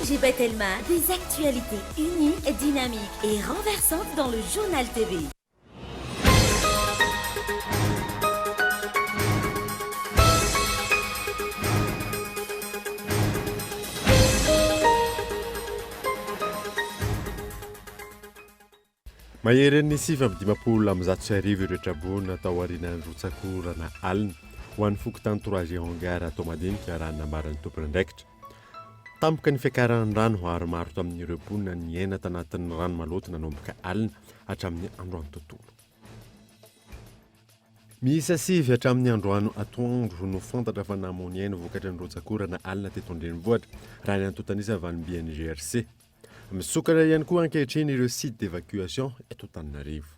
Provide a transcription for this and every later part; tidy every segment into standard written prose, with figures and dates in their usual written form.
Ange Telma, des actualités uniques, dynamiques et renversantes dans le journal TV. Mahery sivy amby dimapolo amby zato sy arivo ireo trabona tao aorianan'ny Rotsakorana alina ho an'ny fokontany 3e hangara atao madinika raha nambaran'ny tompony andraikitra. Tampoka ny fiakaran'ny rano ary maro tamin'ireo mponina ny aina tanatin'ny rano maloto nanomboka alina hatramin'ny androany tontolo. Miisa sivy hatramin'ny androano atoandro no fantatra fa namony aina vokatry ny Rotsakorana alina teto andrenivohitra raha ny antotanisa avy ny BNGRC. Misokatra ihany koa ankehitriny ireo site d'évacuation eto Antananarivo.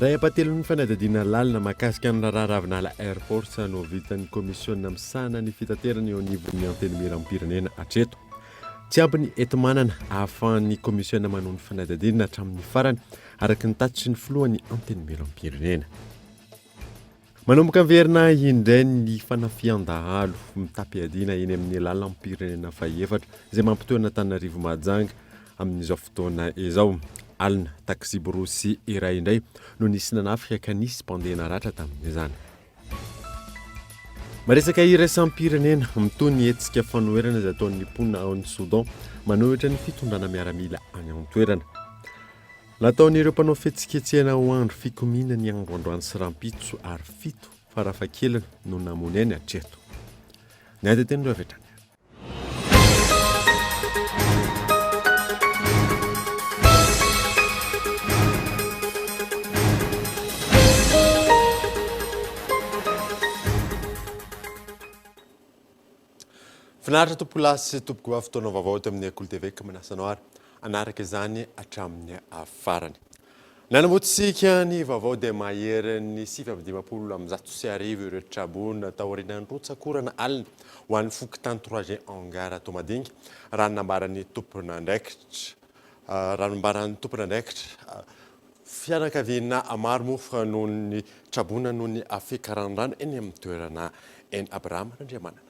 Raha apatelon'ny fanadadiana lalina mahakasika ny raharaha Ravinala Airport no vitan'ny komisiona misahana ny fitaterana eo anivon'ny anteny miram-pirenena hatreto. Tsy ampy ny enti-manana ahafahan'ny komisiona manohy ny fanadadiana hatramin'ny farany araka ny tatitry ny filohan'ny anteny miram-pirenena. Manomboka verina indray ny fanafian-dahalo mitapy-adiana eny amin'ny lalam-pirenena faha-efatra izay mampitoana Antananarivo Mahajanga amin'izao fotoana izao. Alina taxi borosy iray indray no nisy nanafika ka nisy mpandeha naratra tamin'izany. Maresaka iraisam-pirenena mitony ny hetsika fanoherana izay ataon'ny mponina ao ny Soudan manohitra ny fitondrana miaramila any an-toerana. Nataon'ireo mpanao fihetsiketsehana ho andro fikomina ny androandroany sy rampitso ary 7 farafahakeliny no namony ainy hatreto. Ny ateteny ireo avetrany. Finaritra tompolasy tompoko fotoana vaovao eto amin'ny Akolo TV ka manasanao ary anaraka izany hatramin'ny farany. Nanamboatsika ny vaovao dia mahery ny 7 amby zato sy arivo ireo trabona tao aorianan'ny Rotsakorana alina ho an'ny fokontany 3e hangara atao madinika raha nambaran'ny tompony andraikitra. Fianakaviana maro moa noho ny trabona noho ny fiakaran'ny rano eny amin'ny toerana eny Abrahama Nandriamanana.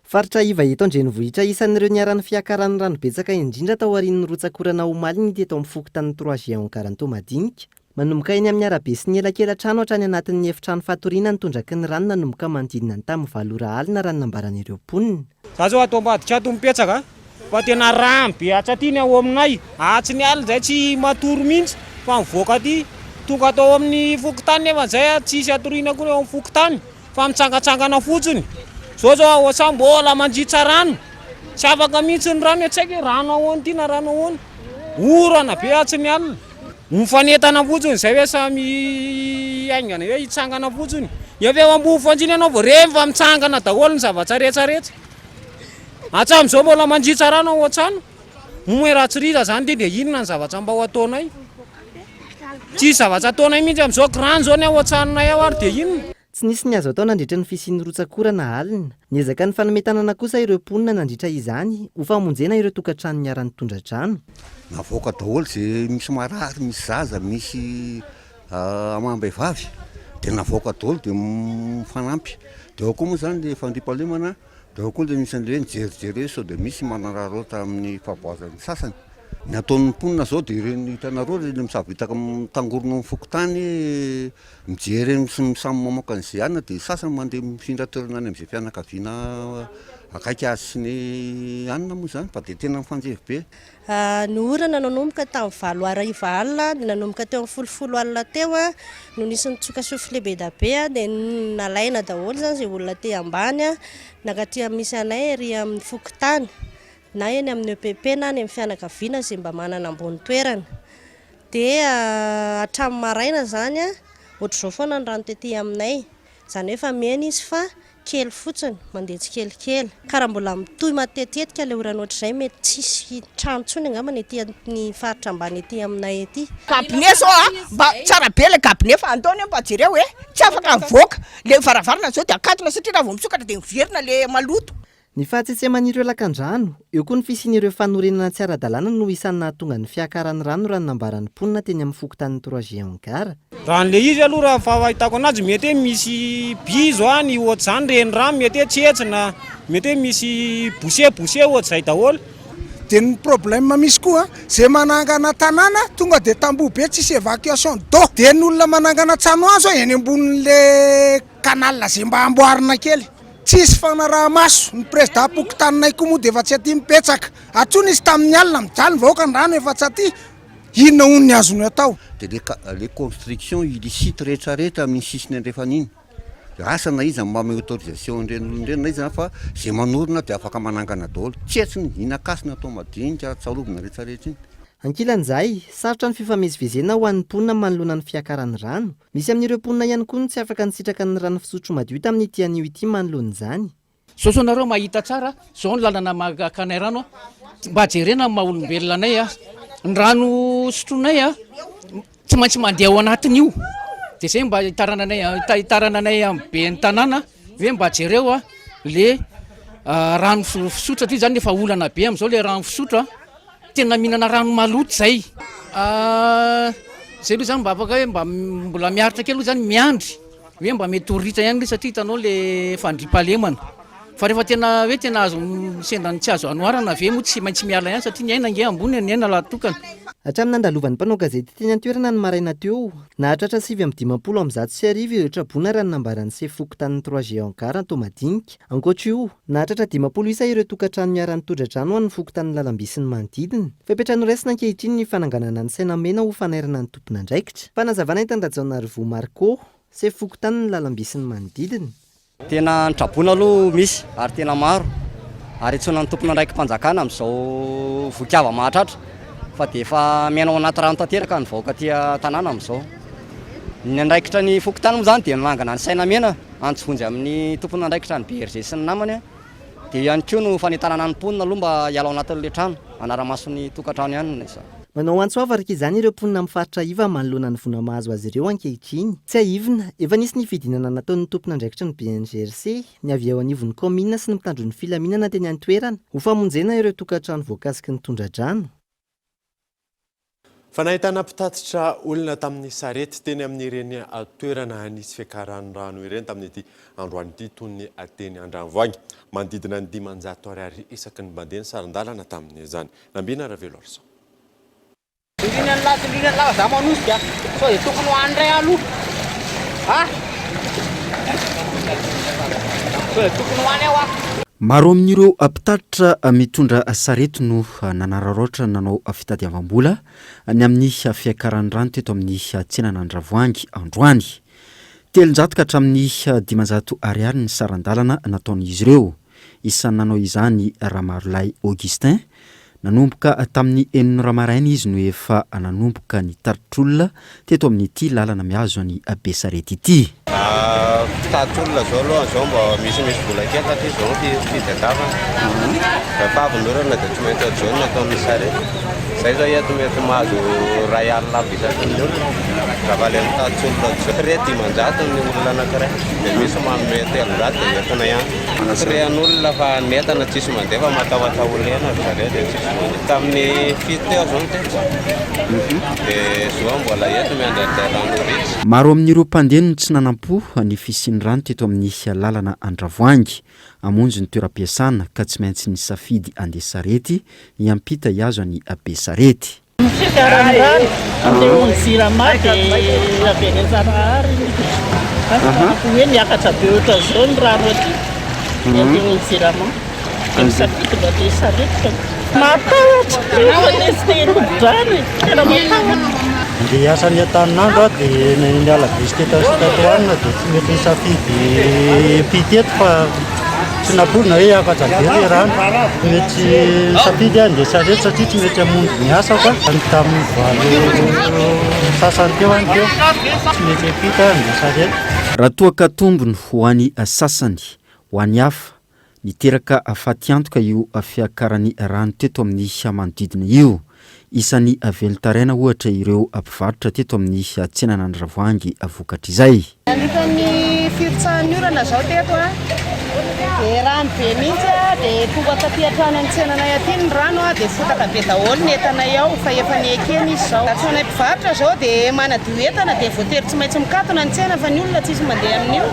Faritra iva eto andrenivohitra isan'ireo niaran'ny fiakaran'ny rano betsaka indrindra tao aorian'ny Rotsakorana omaly ny teto amin'ny fokontany 3e hangara atao madinika. Manomboka eny amin'ny arabe sy ny elakelan-trano hatrany anatin'ny efitrano fatoriana ny tondraky ny rano nanomboka manodidina ny tamin'ny 7 alina raha nambaran'ireo mponina. Zaho atao ambadika ato mipetsaka fa tena rano be atsatiny ao aminay. Atsy ny alina zay tsy matoro mihitsy fa mivoaka aty tonga atao amin'ny fokontany nefa zay tsisy atoriana koa eo amin'ny fokontany fa mitsangatsangana fotsiny. Zao osa mbola mandritsa rano. Tsy afaka mihitsy ny rano tsy rano ahoana ty na rano ahoana. Orana be atsy ny alina. Mifanetana fotsiny zay hoe samy aingana hoe hitsangana fotsiny. Efa eo ambony fanjiny ianao vao rehefa mitsangana daholo ny zavatra rehetrarehetra. Hatram'izao mbola mandritsa rano ao an-trano. Moe raha tsy rita zany dia inona ny zavatra mba ho ataonay? Tsy zavatra ataonay mihitsy amin'izao rano zao ny ao an-tranonay ao ary dia inona? Tsy nisy ny azo atao nandritra ny fisian'ny Rotsakorana alina. Niezaka ny fanametanana kosa ireo mponina nandritra izany ho famonjena ireo tokantrano niaran'ny tondradrano. Navoaka daholo izay misy marary, misy zaza, misy amam-behivavy dia navoaka daholo dia mifanampy. Dia ao koa moa izany dia fandriampahalemana dia ao koa dia misy an'ireny jerijery sao dia misy manararaota amin'ny fahaboazan'ny sasany. Ny ataon'ny mponina zao dia ireny hitanareo le misavitaka mitangorona amin'ny fokontany mijery sy samy mamoaka an'izay anina dia sasany mandeha mifindra toerana any amin'izay fianakaviana akaiky azy sy ny anina moa izany fa dia tena mifanjevy be. Ny orana nanomboka tamin'ny 7 ariva alina nanomboka teo amin'ny 10 alina teo no nisy nitsoka sofle be da be dia nalaina daholo zany izay olona te ambany nakaty misy anay ery amin'ny fokontany. Na eny amin'ny EPP na any amin'ny fianakaviana izay mba manana ambony toerana. Dia hatramin'ny maraina zany ohatr'izao foana ny rano tetỳ aminay. Zany hoe fa mena izy fa kely fotsiny mandeha tsy kelikely. Karaha mbola mitohy matetetika ilay orana ohatr'izay mety tsisy trano intsony angamba ny etỳ ny faritra ambany etỳ aminay etỳ. Kabine zao mba tsara be le kabine fa antaony mba jereo hoe tsy afaka mivoaka. Le varavarana zao dia akatona satria raha vao misokatra dia miverina le maloto. Ny fahatsetsehman'ireo lakan-drano eo koa ny fisian'ireo fanorenana tsy ara-dalàna no isan'ny nahatonga ny fiakaran'ny rano raha nambaran'ny mponina teny amin'ny fokontany 3G Ankara. Raha n'le izy aloha raha fahitako anazy mety hoe misy bizo any ohatr'izany reny rano mety hoe tsetsina, mety hoe misy bose ohatr'izay daholo. Dia ny problème misy koa zay manangana tanàna tonga dia tamboho be tsisy évacuation d'eau, dia ny olona manangana trano azo eny ambonin'le canal zay mba amboarina kely. Tsisy fanaraha-maso ny président pokotaninay koa moa dia efa tsy aty mipetsaka, atsony izy tamin'ny alina mijaly vahoaka ny rano efa tsy aty, inona hono ny azony atao. Dia le construction illicite rehetrarehetra amin'ny sisiny andrefan'iny asana izy mamy autorisation ireny olonireny izy fa zay manorina dia afaka manangana daholo, tsy etsiny inakasina atao madinika tsarovina rehetrarehetra iny. Ankilan'izay, sarotra ny fifamezivezena ho an'ny mponina manoloana ny fiakaran'ny rano. Misy amin'ireo mponina ihany koa ny tsy afaka nisitraka ny rano fisotro madio tamin'ny ity anio ity manoloana izany. Sao nareo mahita tsara, zao ny lalana magakanay rano mba jerena maha-olombelona anay ny rano sotronay tsy maintsy mandeha ao anatiny io. Dia zay mba hitarana anay amin'ny be ny tanàna hoe mba jereo le rano fisotro satria zany efa olana be amin'izao le rano fisotro tena mihinana rano maloto zay. Zay aloha zany mba afaka hoe mba mbola miaritra kely aloha zany miandry hoe mba mety horitra ihany satria hitanao le fandriampahalemana. Fa rehefa tena hoe tena azo sendany tsy azo anoarana ve moa tsy maintsy miala ihany satria ny aina nge ambony ny aina lahatokana. Hatramin'ny nandalovan'ny mpanao gazety teny an-toerana ny maraina teo, nahatratra 7:50 ireo trabona raha ny nambaran'ny sefokotanin'ny 3G Ankara tao madinika. Ankoatra io, nahatratra 10 isa ireo tokantrano miara-ny tondra-drano ho an'ny fokotanin'ny lalam-by sy ny manodidina. Fepetrano raisina ankehitriny ny fananganana ny saina mena ho fanairana ny tompona andraikitra. Fanazavana Tandrajanarivo Marco, sefokotanin'ny lalam-by sy ny manodidina. Tena ny trabona aloha misy ary tena maro ary etsona ny tompona andraiky mpanjakana amin'izao vokiava mahatratra fa dia efa miainao anaty rano tanteraka ny vahoaka aty tanàna amin'izao. Ny andraikitra ny fokotany moa zany dia nangana ny saina mena antsovonjy amin'ny tompona andraikitra ny berger sy ny namany dia ihany koa no fanitarana ny mponina aloha mba hiala ao anatin'ilay trano anara-maso ny tokantrano ihany. Manao antso avarika izany ireo mponina mifaritra iva manoloana ny vona mahazo azy ireo ankehitriny. Tsy aivina, efa nisy ny fidinana nataon'ny tompona andraikitra ny BNGRC, ny avy ao anivon'ny komina sy ny mpitandro ny filaminana teny an-toerana ho famonjena ireo tokantrano voakasiky ny tondra-drano. Fa nahitana mpitatitra olona tamin'ny sarety teny amin'ireny toerana nisy fiakaran'ny rano ireny tamin'ity androany ity toy ny teny Andravoahangy, manodidina ny 500 ariary isaky ny mandeha ny saran-dalana tamin'izany. Nambina Ravelo Arso. Maro amin'ireo mpitatitra mitondra sarety no nanararoatra nanao fitadiavam-bola ny amin'ny fiakaran'ny rano teto amin'ny tsenana Andravoahangy androany. 700 hatramin'ny 500 ariary ny saran-dalana nataon'izy ireo. Isan'ny nanao izany Ramarolay Augustin. Nanomboka tamin'ny 9 ramaraina izy no efa nanomboka ny taritr'olona teto amin'ity lalana miazo ny Besarety ity. Taritr'olona zao aloha zao mba misy vola kely satria zao fitadiavana. Rehefa avy ny orana dia tsy maintsy ajoana atao amin'ny sarety. Zay zao eto mety mahazo ray alina avy isaky ny olona. Raha le amin'ny taritr'olona sarety 500 ny olona anankiray. Dia misy manome 300 dia entana ihany. Krean'olona fa metana tsisy mandeha fa matahotra olona sarety tsisy. Tamin'ny fito teo zao tena. Dia zao mbola eto miandrandray rano ritsy. Maro amin'ireo mpandeha no tsy nanam-po ny fisian'ny rano teto amin'ny lalana Andravoahangy. Amonjy ny toeram-piasana ka tsy maintsy ny safidy andeha sarety hiampita hiazo any Besarety. Fiakaran'ny rano andeha ony Zirama dia Abenezarahary. Hoe miakatra be ohatra zao ny rano aty. Andeha ony Zirama. Dia misafidy mba andeha sarety. Matahotra rehefa nisy terodrano tena matahotra. Andeha hiasa ny Antaninandro dia ny alavisy teto Tatoanina dia tsy mety misafidy mpiteto fa tsy naporina hoe afatra be ilay rano. Mety misafidy andeha sarety satria tsy mety hamonjy miasa fa ny tamin'ny valo sasany teo any teo tsy mety apita andeha sarety. Raha toa ka tombony ho an'ny sasany ho an'ny hafa niteraka afaty antoka io fiakaran'ny rano teto amin'ny manodidina io. Isan'ny velotaraina ohatra ireo mpivarotra teto amin'ny tsenana Andravoahangy vokatra izay. Anisan'ny firitsahan'ny orana zao teto dia rano be mihitsy dia tonga taty hatrany amin'ny tsenanay aty ny rano dia fotaka be daholo ny entanay ao fa efa niekeny izy izao. Atsoanay mpivarotra izao dia manadio entana dia voatery tsy maintsy mikatona ny tsena fa ny olona tsisy mandeha amin'io.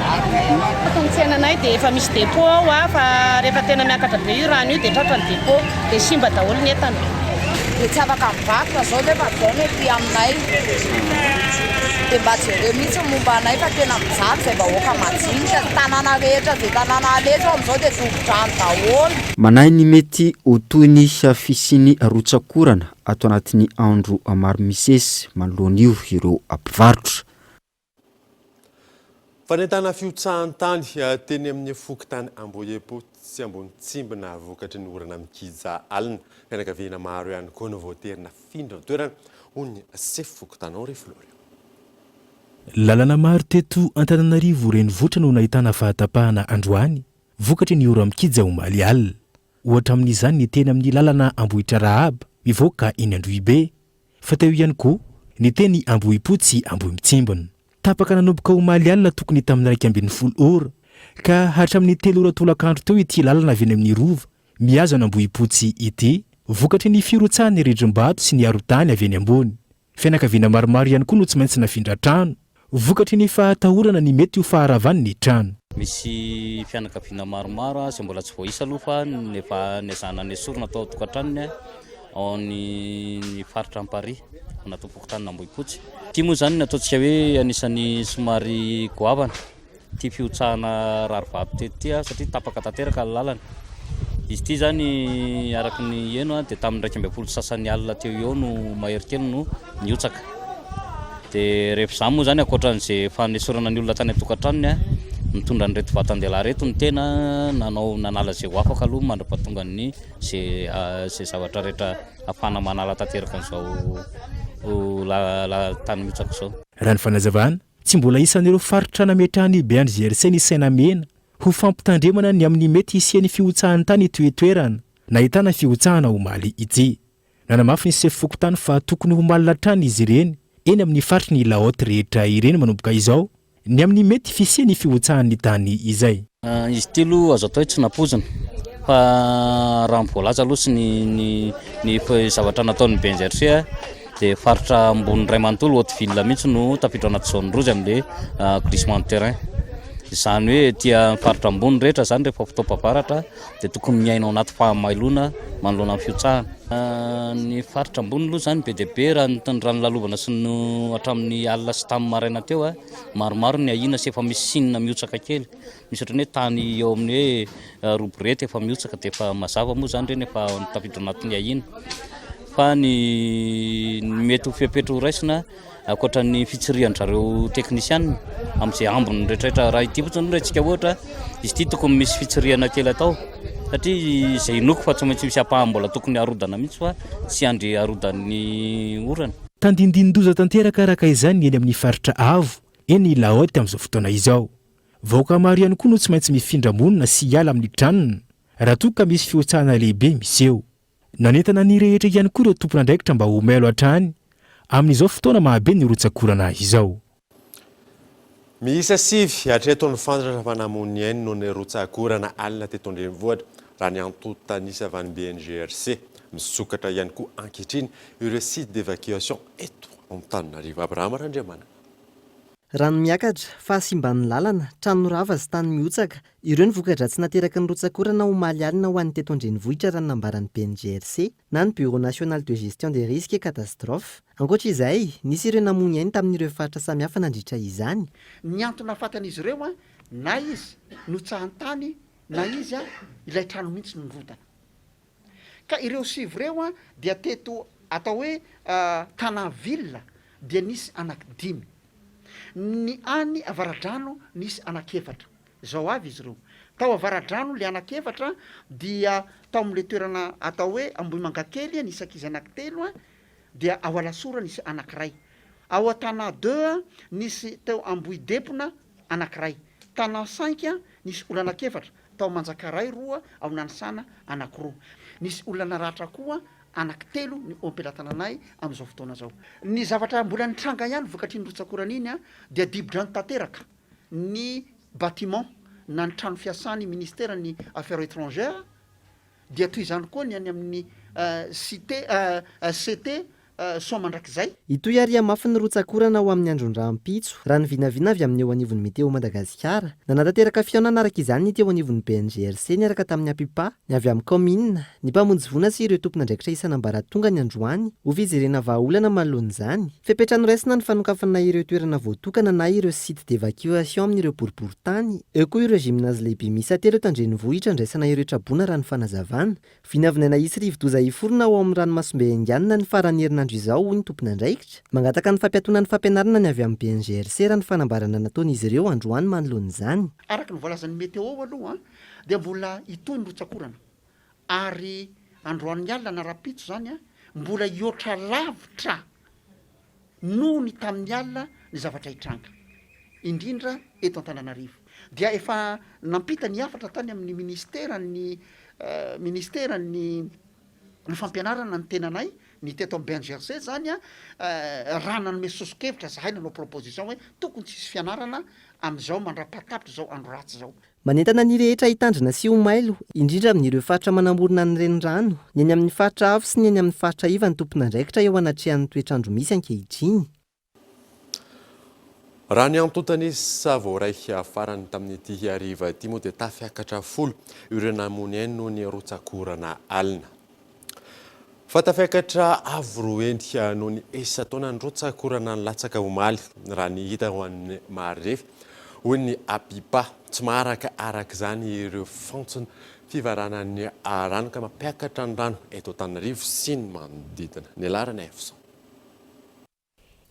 Ny tsenanay dia efa misy depo ao fa rehefa tena miakatra be io rano io dia tratra ny depo dia simba daholo ny entana. Dia tsy afaka mivarotra zao nefa zao ny ety aminay dia mba jereo mihitsy momba anay fa tena mizaly izay vahoaka majinika tanàna rehetra dia tanàna aletra amin'izao dia tovodrano daholo. Manahy ny mety ho toy ny fisiany rotsakorana ato anatin'ny andro maro misesy manoloan'io ireo mpivarotra. Fanentana fiotsahan-tany teny amin'ny fokontany Ambohipo sy ambony tsimbina vokatry ny orana mikiza alina fianakaviana maro ihany koa no voaterina findra toerana hoy ny sefo fokontanao Reflorio. Lalana maro teto Antananarivo renivohitra no nahitana fahatapahana androany vokatry ny ora mikiza omaly alina. Ohatra amin'izany ny teny amin'ny lalana Ambohitra Rahaba mivoaka iny Androhibe, fa teo ihany koa ny teny Ambohipo sy Ambohitsimbona. Tapaka nanomboka omaly alina tokony tamin'ny 12 ora ka hatramin'ny 3 ora tolakandro teo ity lalana avy amin'ny rova mihazo ny Ambohipo sy ity vokatry ny firotsahany ny rindrim-bato sy ny arotany avy any ambony. Fianakaviana maromaro ihany koa no tsy maintsy nafindra trano vokatry ny fahatahorana ny mety ho faharavan'ny ny trano. Misy fianakaviana maromaro izay mbola tsy voaisa aloha fa nefa nezana ny sorona atao tokantranony ao ny faritra Ampari natao fokontany Ambohipo. Ity moa zany nataontsika hoe anisan'ny somary goavana ty fiotsahana rarivato teto satria tapaka tanteraka ny lalana. Izy ity zany araky ny eno dia tamin'ny 12 sasany alina teo eo no maherikely no niotsaka. Dia rehefa izany moa zany ankoatran'izay fanesorana ny olona tany an-tokantranony mitondra ny reto vatan-dehilahy reto ny tena nanala izay ho afaka aloha mandra-pahatonga ny izay zavatra rehetra ahafana manala tanteraka an'izao tany miotsaka izao. Raha ny fanazavana tsy mbola isan'ireo faritra nametrahany BNGRC ny saina mena ho fampitandremana ny amin'ny mety hisian'ny fiotsahan'ny tany toetoerana nahitana fiotsahana omaly ity. Nanamafy ny sefo fokontany fa tokony ho malina trany izy ireny eny amin'ny faritry ny laoty rehetra ireny manomboka izao ny amin'ny mety fisian'ny fiotsahan'ny tany izay. Izy ity aloha azo atao hoe tsy napozina fa raha mivolaza aloha sy ny zavatra nataon'ny BNGRC dia faritra ambony ray manontolo Haute-Ville mihitsy no tafiditra anaty zone rouge amin'ilay glissement de terrain. Izany hoe tia faritra ambony rehetra zany rehefa fotoam-pavaratra dia tokony miaina ao anaty fahamailona manoloana amin'ny fiotsahana. Ny faritra ambony aloha zany be dia be raha ny rano lalovana sy no hatramin'ny alina sy tamin'ny maraina teo maromaro ny ahina sy efa misy sinina miotsaka kely. Misy ohatran'ny hoe tany eo amin'ny hoe roborety efa miotsaka dia efa mazava moa zany reny efa tafiditra anatin'ny ahina. Fa ny mety ho fepetra ho raisina akoatra ny fitsirihan-jareo teknisianina amin'izay ambony rehetrarehetra raha ity fotsiny raha ohatra izy ity tokony misy fitsirihana kely atao satria izay inoko fa tsy maintsy misy apahambola tokony harodana mihitsy fa tsy andry harodan'ny orana. Tandindin-doza tanteraka araka izany eny amin'ny faritra avo eny Laoty amin'izao fotoana izao. Vahoaka maro ihany koa no tsy maintsy mifindra monina sy hiala amin'ny tranony raha toa ka misy fiotsahana lehibe miseho. Nanentana ny rehetra ihany koa ireo tompon'andraikitra mba ho mailo hatrany amin'izao fotoana mahabe ny rotsakorana izao. Miisa sivy hatreto ny fandratra fanamony ainy no ny rotsakorana alina teto andrenivohitra raha ny antontanisa avy any BNGRC misokatra ihany koa ankehitriny ireo site d'évacuation eto Antananarivo. Abraham Randriamana. Rano miakatra, fahasimban'ny lalana, trano rava sy tany miotsaka, ireo ny vokatra tsy nateraka ny rotsakorana omaly alina ho an'ny teto andrenivohitra raha nambaran'ny BNGRC na ny Bureau National de Gestion des Risques et Catastrophes. Ankoatra izay, nisy ireo namony ainy tamin'ireo faritra samihafa nandritra izany. Ny antony ahafantan'izy ireo na izy notsahan-tany na izy ilay trano mihitsy nirotana. Ka ireo sivy ireo dia teto atao hoe Tanavilla dia nisy anaky 10. Ny any Avaradrano nisy anaky 4. Zao avy izy ireo. Tao Avaradrano le anaky 4 dia tao amin'le toerana atao hoe Ambohimangakely nisy ankizy anaky 3 dia ao Alasora nisy anakiray. Ao Atana 2 nisy teo Ambohidepona anakiray. Tana 5 nisy olana anaky 4. Tao Manjakaray 2, ao Nanisana anaky 2. Nisy olana ratra koa anaky 3 ny Ompelantananay amin'izao fotoana zao. Ny zavatra mbola nitranga ihany vokatry ny rotsakorana iny dia dibo-drano tanteraka ny bâtiment na ny trano fiasany ministère ny affaires étrangères dia toy izany koa ny any amin'ny cité CT so mandrakizay itoy aria mafy ny rotsakorana ao amin'ny andron-drampitso raha ny vinavina avy amin'ny eo anivon'ny meteo Madagasikara na natateraka fiaonana araka izany ny teo anivon'ny BNGRC ny araka tamin'ny apipa ny avy amin'ny commune ny mpamonjy vona sy ireo tompona ndraikitra isanambaratonga ny androany ho fizerena vahaolana manoloan'izany fepetrano raisina ny fanokafana ireo toerana voatokana na ireo site d'évacuation amin'ireo boriboritany eo koa ireo gymnase lehibe misy atelo tandrenivohitra ndraisana ireo trabona rano fanazavana vinavinaina isy rivodoza iforona ao amin'ny ranomasombe Indiana ny farany herinandro izao hoy ny tompona ndraikitra mangataka ny fampiatonany fampianarana ny avy amin'ny BNGRC raha ny fanambarana nataon'izy ireo androany manoloan'izany araka ny voalazan'ny météo aloha dia mbola itoy ny rotsakorana ary androan'ny alina na rapitso zany mbola iotra lavitra noho ny tamin'ny alina ny zavatra hitranga indrindra eto Antananarivo dia efa nampita ny afatra tany amin'ny ministère ny fampianarana ny tenanay ny teto amin'ny BNGRC zany raha nanome sosokevitra zahay nanao proposition hoe tokony tsisy fianarana amin'izao mandra-patapitra zao andro ratsy zao manentana ny rehetra hitandrina sy homailo indrindra amin'ireo faritra manamorona ny renirano ny any amin'ny faritra avo sy ny any amin'ny faritra iva ny tompona ndraikitra eo anatrehan'ny toetrandro misy ankehitriny raha ny antotany savoray farany tamin'ity hariva ity moa dia tafiakatra folo ireo namony ainy noho ny rotsakorana alina fa tafiakatra avoroendy noho ny esa-taona ny rotsakorana ny latsaka omaly raha ny hita ho an'ny marefy hoy ny apipa tsy maharaka araka izany ireo fontsony fivarana ny rano ka mampiakatra ny rano eto Antananarivo sy ny manodidina ny alarana efson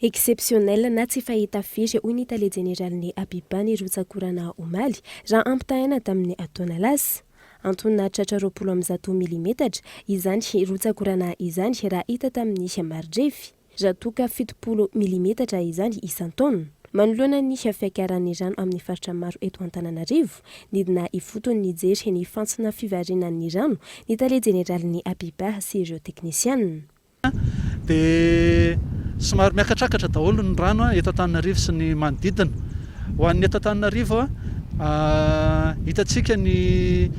exceptionnel na tsy fahita firy hoy ny tale généralny apipa ny rotsakorana omaly raha ampitahaina tamin'ny ataona lasy antonina 320 milimetatra izany rotsakorana izany raha hita tamin'ny marefy raha toka 70 milimetatra izany isan-taona manoloana ny fiakaran'ny rano amin'ny faritra maro eto Antananarivo nidina ifotony ny jery ny fantsona fivarinan'ny rano ny tale généralny apipa sy ireo teknisiana dia somary miakatrakatra daholo ny rano eto Antananarivo sy ny manodidina ho an'ny eto Antananarivo hitantsika ny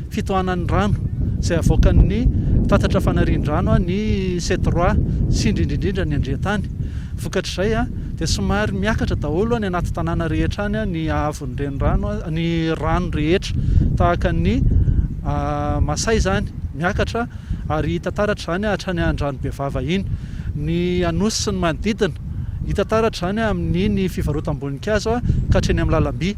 fitohanan'ny rano izay avoakan'ny tatatra fanarian-drano ny C3 sy indrindrindrindra ny andrian-tany vokatr'izay dia somary miakatra daholo ny anaty tanàna rehetra any ny ahavon'ny renirano ny rano rehetra tahaka ny Masay zany miakatra ary hitataratra zany hatrany Andranomevava iny ny Anosy sy ny manodidina hitataratra zany amin'ny ny fivarotam-boninkazo ka hatreny amin'ny lalam-by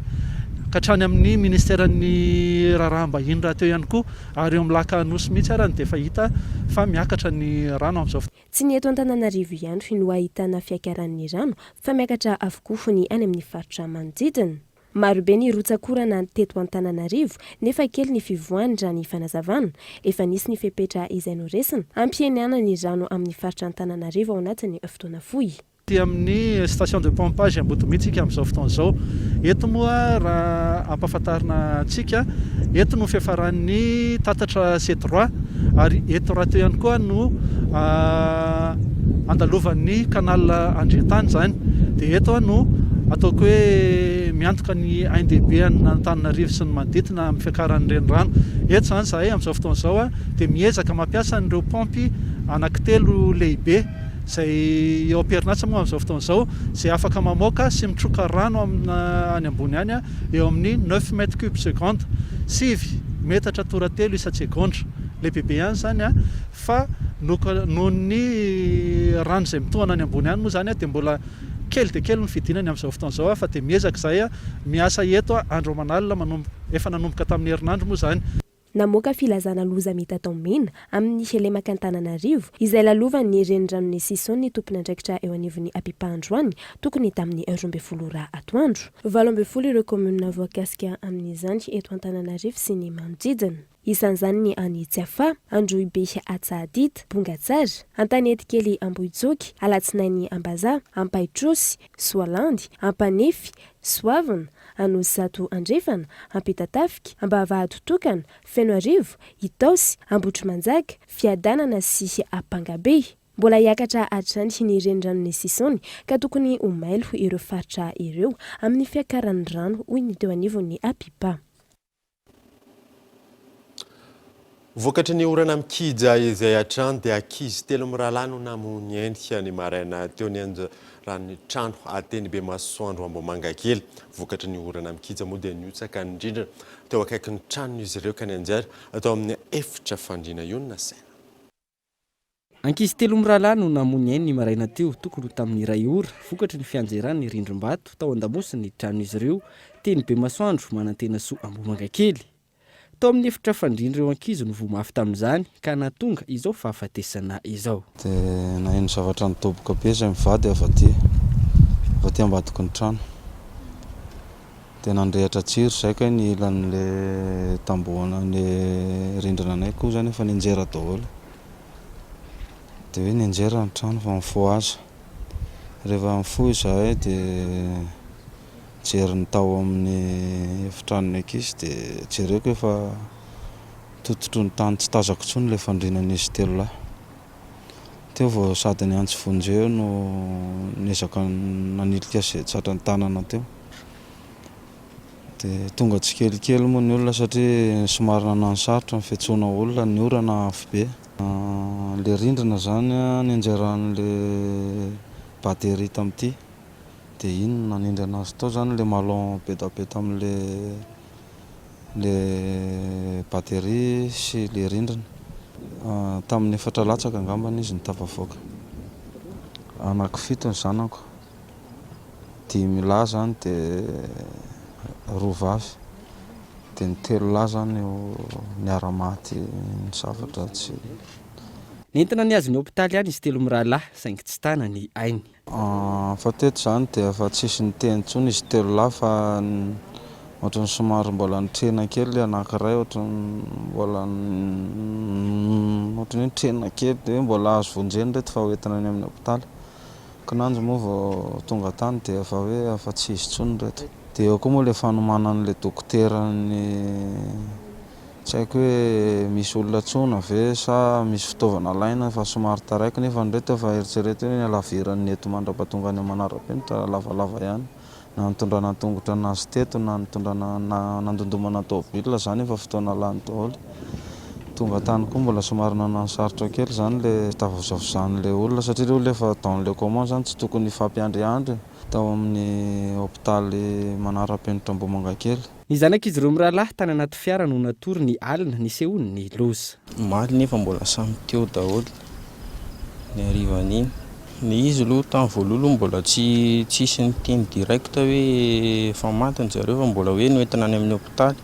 ka hatrany amin'ny ministèren'ny raharaha-mbahiny raha teo ihany koa ary eo amin'ny laka Anosy mihitsy arany dia efa hita fa miakatra ny rano amin'izao tsy ny eto Antananarivo ihany no ahitana fiakaran'ny rano fa miakatra avokoa ny any amin'ny faritra manodidina marobe ny rotsakorana teto Antananarivo nefa kely ny fivoahany raha ny fanazavana efa nisy ny fepetra izay noresina ampieniana ny rano amin'ny faritra Antananarivo ao anatin'ny fotoana fohy ty amin'ny station de pompage Ambotomitsika amin'izao fotoana izao eto moa raha ampahafantarina antsika eto no fiafaran'ny tatatra C3 ary eto raha teo ihany koa no andalovan'ny canal andrian-tany zany dia eto no ataoko hoe miantoka ny ANDB Antananarivo sy ny manodidina amin'ny fiakaran'ny renirano eto zany zahay amin'izao fotoana izao dia miezaka mampiasa an'ireo pompy anankitelo lehibe izay eo am-perinasa moa amin'izao fotoana izao izay afaka mamoaka sy mitroka rano any ambony any eo amin'ny 9 mètres cube seconde 7 metatra toratelo isan-tsegondra lehibehibe ihany zany fa noho ny rano izay mitohana any ambony any moa zany dia mbola kely dia kely ny fidinany amin'izao fotoana izao fa dia miezaka izay miasa eto andro aman'alina efa nanomboka tamin'ny herinandro moa zany namoaka filazana loza mitatao mena amin'ny lemaka Antananarivo izay lalovan'ny reniranon'ny Sisony tompona ndraikitra eo anivon'ny apipa androany tokony tamin'ny 12 atoandro 12 ireo commune voakasika amin'izany eto Antananarivo sy ny manodidina isan'izany ny any Tsiafa, Androhibe Atsaadita, Bongatsara, Antanety kely Ambohitsoky, Alatsinainy Ambaza, Ampahitrsy, Soalandy, Ampanefy, Soavana, Anosy Andrefana, Ampitatafika, Ambavahady Tokana, Fenoarivo, Itaosy, Ambotrimanjaka, Fiadanana sy Ampangabe. Mbola hiakatra hatrany ny reniranon'ny Sisony ka tokony ho mailo ireo faritra ireo amin'ny fiakaran'ny rano hoy ny teo anivon'ny apipa. vokatry ny orana mikija izay atrano dia ankizy telo mirahalahy no namony endrika ny maraina teo ny anjarany trano ateny be masoandro Amboamanga kely. Vokatry ny orana mikija moa dia niotsaka ny rindrina teo akaiky ny trano izy ireo ka ny anjara atao amin'ny efitra fandriana iona saina. Ankizy telo mirahalahy no namony ny maraina teo tokony tamin'ny iray ora vokatry ny fianjerany ny rindrim-bato tao an-damosiny ny trano izy ireo teny be masoandro manantena soa Amboamanga kely. Tao amin'ny efitra fandriana ireo ankizy no vomafy tamin'izany ka nahatonga izao fahafatesana izao. Dia naheno zavatra nitoboka be izay mivady avy aty ambadiky ny trano. Dia nandrehatra jiro izay ka ny ilan'ilay tambohana ny rindrina anay koa izany efa nianjera daholo. Dia hoe nianjera ny trano fa mifoha aza. Rehefa mifoha izahay dia jeriny tao amin'ny efitran'ny ankizy dia jereko efa tototro ny tany tsy tazako intsony ilay fandrianan'izy telo lahy. Teo vao sady niantso vonjeo no niezaka nanilika izay tratran'ny tanana teo. Dia tonga tsikelikely moa ny olona satria somary nanano sarotra ny fiantsoana olona ny orana afo be. Ilay rindrina izany nianjeran'ilay bateria tamin'ity. Dia iny nanindry anazy tao izany ilay malon betapeta amin'ilay bateria sy ilay rindrina. Tamin'ny efatra latsaka angambany izy nitafavoaka. Anankifito ny zanako. 5 lahy izany dia 2 vavy. Dia ny 3 lahy izany niara-maty ny zavatra tsy. Nentina ny azy ny hôpitaly any izy telo mirahalahy saingy tsy tana ny ainy. Fa teto izany dia efa tsisy niteny intsony izy telo lahy fa ohatran'ny somary mbola nitrena kely anankiray ohatran'ny nitrena kely dia mbola azo vonjeny reto fa hoentina any amin'ny hôpitaly. Kananjy moa vao tonga tany dia efa hoe efa tsy izy intsony reto. Dia eo koa moa ilay fanomanan'ilay dokotera tsy haiko hoe misy olona tsona ve sa misy fitaovana laina fa somary taraiky nefa reto efa eritrereto hoe alaviran'ny eto mandra-pahatonga any manara-penitra lavalava ihany. Na nitondrana tongotra anazy teto na nitondrana nandondomana tômôbila izany efa fotoana lany daholo. Tonga tany koa mbola somary nanano sarotra kely izany ilay tafavozavozan'ilay olona satria ilay olona efa dans le coma izany tsy tokony fampiandriandry tao amin'ny hôpitaly manara-penitra Amboamanga kely. Ny zanak'izy ireo mirahalahy tany anaty fiara no natory ny alina nisehony ny loza. Maly nefa mbola samy teo daholo ny harivan'iny. Ny izy aloha tamin'ny voalohany mbola tsisy niteny direct hoe efa maty ny zareo fa mbola hoe noentina any amin'ny hôpitaly.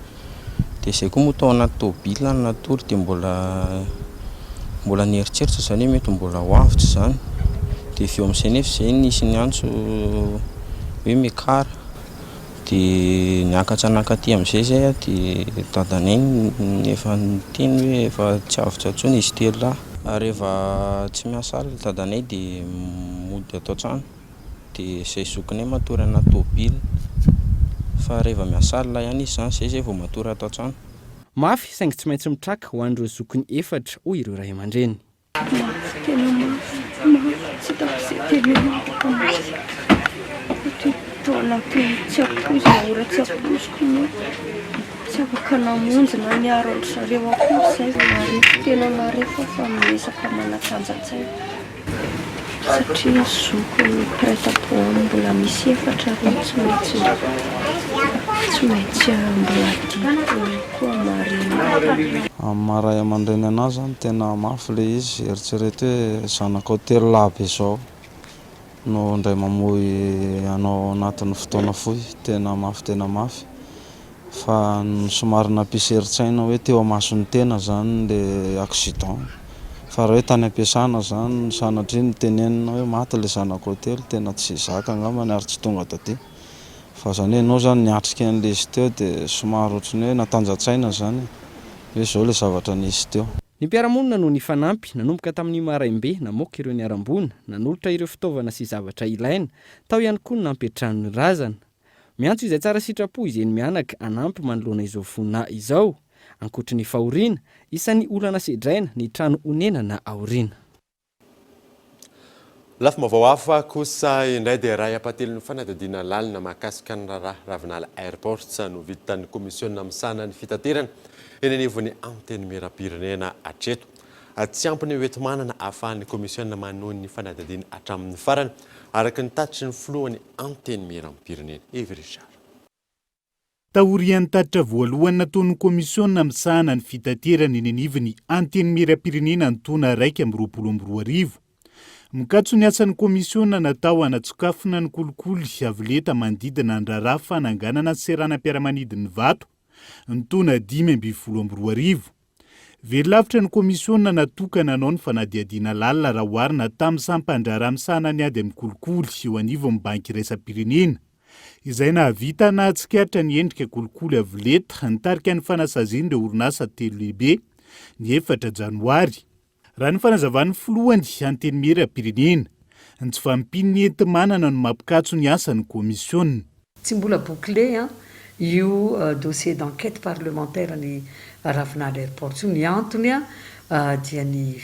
Dia izay koa moa tao anaty tômôbila ny natory dia mbola nieritreritra izany hoe mety mbola ho avitra izany. Dia avy eo amin'izay nefa izay nisy niantso hoe mekara. Dia niakatra anankaty amin'izay izay dia dadanay efa niteny hoe efa tsy avitra intsony izy telo lahy. Rehefa tsy miasa alina dadanay dia mody ato an-trano dia izay zokinay matory anaty tômôbila. Fa rehefa miasa alina ihany izy izany izay vao matory ato an-trano. Mafy saingy tsy maintsy mitraka ho an'ireo zokiny efatra hoy ireo ray aman-dreny. Tena tsy tsy apozina ora tsy apoziko ny tsy afaka namonjy na miaro andry zareo akory izay marefo tena marefo fa miesaka manatanjatsaina satria zokony prêt-à-porter mbola misy efatra reo tsy maintsy mbola dia koa marina. Maray aman-dreny anazy zany tena mafy ilay izy eritrereto hoe zanako telo lahy be izao no indray mamoy anao anatin'ny fotoana fohy tena mafy fa somary nampisy eritsaina hoe teo amason'ny tena izany ilay accident fa raha hoe tany ampiasana izany sanatria nitenenina hoe maty ilay zanako telo tena tsy zaka angambany ary tsy tonga taty fa izany hoe ianao izany niatrika an'ilay izy teo dia somary ohatrany hoe natanjatsaina izany hoe izao ilay zavatra nisy teo. Ny mpiaramonina no ny fanampy nanomboka tamin'ny maraimbe namoaka ireo niarambona nanolotra ireo fitaovana sy zavatra ilaina tao ihany koa ny nampiatrano ny razana. Miantso izay tsara sitrapo izay ny mianaka anampy manoloana izao vonina izao ankoatra ny fahoriana isan'ny olana sedraina ny trano onena na aoriana. Lafa mavao hafa kosa indray dia raha apately ny fanadihadiana lalina mahakasika ny Ravinala Airport no vitan'ny komisiona misana ny fitaterana eny anivon'ny anteny miram-pirenena atreto. Tsy ampiny hoentinmanana ahafahan'ny komisiona manohy ny fanadadiana hatramin'ny farany araka ny tatitry ny filohan'ny anteny miram-pirenena. Evy Richard. Taorian'ny tatitra voalohany nataon'ny komisiona misahana ny fitaterana eny anivon'ny anteny miram-pirenena ntaona 2024. Mikatso ny asan'ny komisiona natao hanatsokafona ny kolikoly avoleta manodidina ny raharaha fananganana seranam-piaramanidin'ny vato ntaona 2024. Verilavitra ny komisiona natokana nanao ny fanadihadiana lalina raha oharina tamin'ny sampandraraha misahana ny ady amin'ny kolikoly eo anivo amin'ny banky iraisam-pirenena. Izay nahavita na atsikatra ny endrika kolikoly avoleta nitarika ny fanasaziany ireo orinasa telo lehibe ny 4 Janoary. Raha ny fanazavan'ny filohany anteny miram-pirenena, ny tsy fampin'ny enti-manana no mampikatso ny asan'ny komisiona. Tsy mbola bouclé io dossier d'enquête parlementaire ny Ravinala Airport io, ny antony dia ny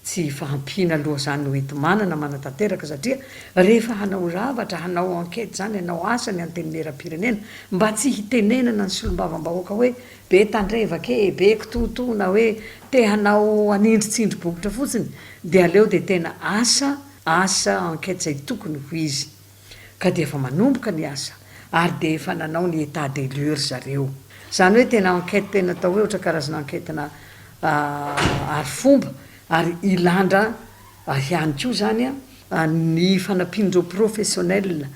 tsy fahampiana aloha zany ho enti-manana manatanteraka satria rehefa hanao zavatra, hanao enquête zany, hanao asa ny anteny miram-pirenena mba tsy hitenenana ny solombavam-bahoaka hoe be tandrevake, be kitohitohina hoe te hanao anindritsindry bokotra fotsiny, dia aleo dia tena asa enquête zay tokony ho izy. Ka dia efa manomboka ny asa ary dia efa nanao ny état des lieux zareo. Zany hoe tena enquête tena atao hoe ohatra karazana enquête-na ary fomba ary ilandra ihany koa zany ny fanampian'ireo professionnel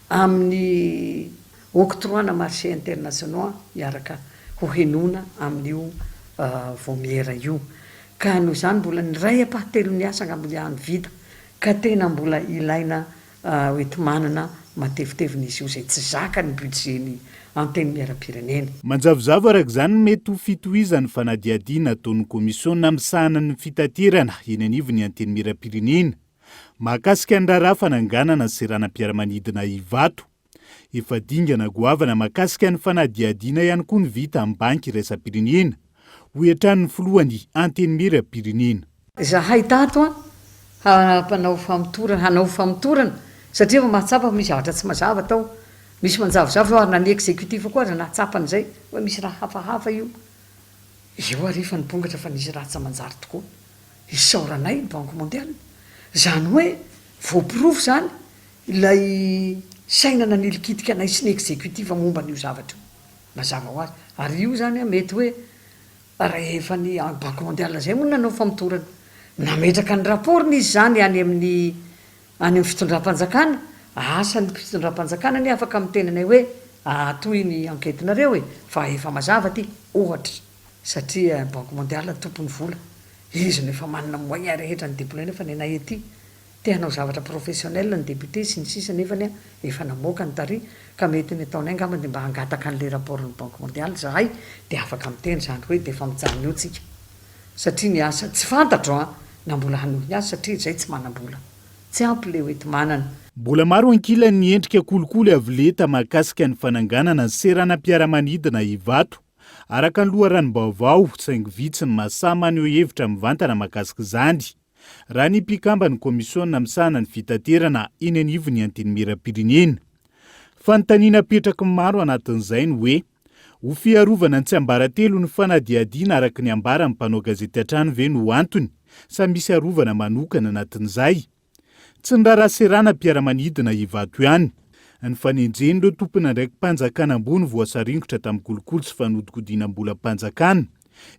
amin'ny octroina marché internationaux iaraka ho henona amin'io vomiera io. Ka noho zany mbola ny ray apahatelo ny asa ngambony ihany vita ka tena mbola ilaina hoenti-manana matevitevin'izy io zay tsy zaka ny budget-ny anteny miram-pirenena. Manjavozavo araka izany mety ho fitohizan'ny fanadihadiana ataon'ny komisiona misahana ny fitaterana eny anivon'ny anteny miram-pirenena mahakasika ny raharaha fananganana ny seranam-piaramanidina Ivato. Efa dingana goavana mahakasika ny fanadihadiana ihany koa ny vita amin'ny banky iraisam-pirenena ho iatran'ny filohan'ny anteny miram-pirenena. Zahay tato hanao famotorana satria mahatsapa misy zavatra tsy mazava tao. Misy manjavozavo ary na ny exécutif koa raha nahatsapany zay hoe misy raha hafahafa io. Io arifa nipongatra fa nisy raha tsy manjary tokoa. Isaoranay ny Banque mondiale. Zany hoe voapirofo zany ilay sainana nilikitika anay sy ny exécutif momba n'io zavatra. Mazava ho azy. Ary io zany mety hoe rehefa ny Banque mondiale zay moa nanao famotorana. Nametraka ny rapportny izy zany any amin'ny fitondram-panjakana. Asa ny fitondram-panjakana ny afaka mitenanay hoe toy ny enquête-nareo fa efa mazava ty ohatra satria Banque mondiale tompony vola izy nefa manana moyen rehetra ny débloné nefa ny anay ety te hanao zavatra professionnel ny député sy ny sisa nefany efa namoaka ny tary ka mety ny ataonay ngamba dia mba hangataka an'le rapport ny Banque mondiale zahay dia afaka miteny zany hoe dia efa mijanona eo tsika satria ny asa tsy fantatro na mbola hanohy ny asa satria zay tsy manam-bola tsy ampy le hoenti-manana. Mbola maro ankilany ny endrika kolikoly avoleta mahakasika ny fananganana ny seranam-piaramanidina Ivato. Araka ny loharanom-baovao saingy vitsy ny mahasahy maneho hevitra mivantana mahakasika izany. Raha ny mpikamba ny komisiona misahana ny fitaterana eny anivon'ny anteny miram-pirenena. Fanontaniana petraky maro anatin'izay ny hoe ho fiarovana ny tsy ambaratelo ny fanadihadiana araka ny ambaran'ny mpanao gazety an-trano ve no antony sa misy arovana manokana anatin'izay. Tsy ny raharaha seranam-piaramanidina Ivato ihany. Ny fanenjen'ireo tompona ndraiky mpanjakana ambony voasaringotra tamin'ny kolikoly sy fanodikodiana mbola mpanjakana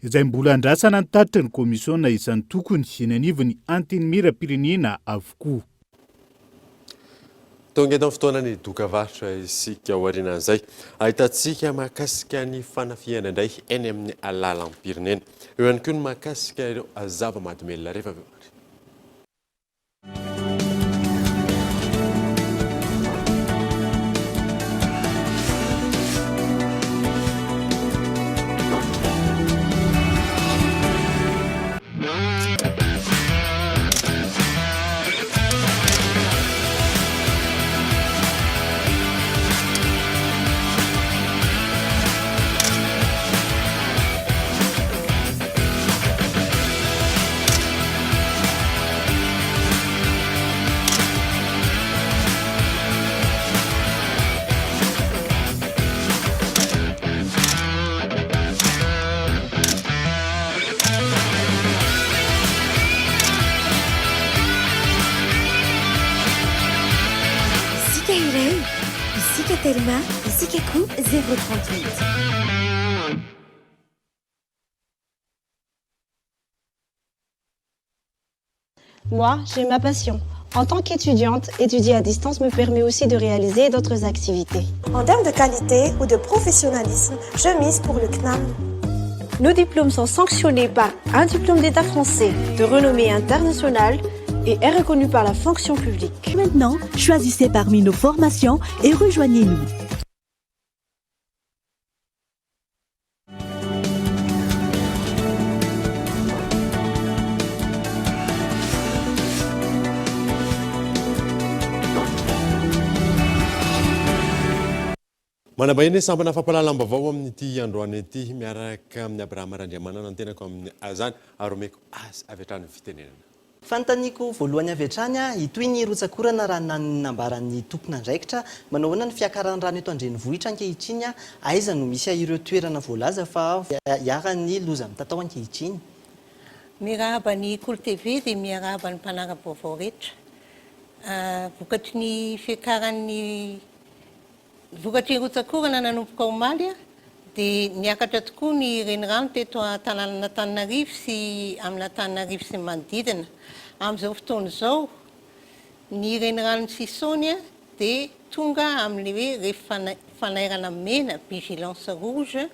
izay mbola andrasana ny tatitra ny komisiona isan'ny tokony eny anivon'ny anteny miram-pirenena avokoa. Tonga eto amin'ny fotoanany dokavarotra isika aorianan'izay ahitantsika mahakasika ny fanafiana indray eny amin'ny alalam-pirenena. Eo ihany koa ny mahakasika ireo zava-mahadomelona rehefa avy. Isika iray, isika Telma, isika koa 038. Moi, j'ai ma passion. En tant qu'étudiante, étudier à distance me permet aussi de réaliser d'autres activités. En termes de qualité ou de professionnalisme, je mise pour le CNAM. Nos diplômes sont sanctionnés par un diplôme d'État français de renommée internationale et est reconnu par la fonction publique. Maintenant, choisissez parmi nos formations et rejoignez-nous. manabahiny sambana fampalalam-bavao amin'ity androany ity miaraka amin'ny Abraham Randriamanana ny tenako amin'ny azany aromeko azy avy hatrany fitenenana. Fanontaniako voalohany avy hatrany itoy ny rotsakorana raha nanambaran'ny tompona andraikitra manao ahoana ny fiakaran'ny rano eto an-drenivohitra ankehitriny aiza no misy ireo toerana voalaza fa iarany loza mitatao ankehitriny. Miarahaba ny Kolo TV dia miarahaba ny mpanara-baovao rehetra. Vokatry ny fiakaran'ny vokatry ny rotsakorana nanomboka omaly dia niakatra tokoa ny renirano teto an-tanànan'Antananarivo sy amin'ny Antananarivo sy manodidina. Amin'izao fotoana izao ny reniranon'ny Sisôny dia tonga amin'ny hoe rehefa fanairana mena vigilance rouge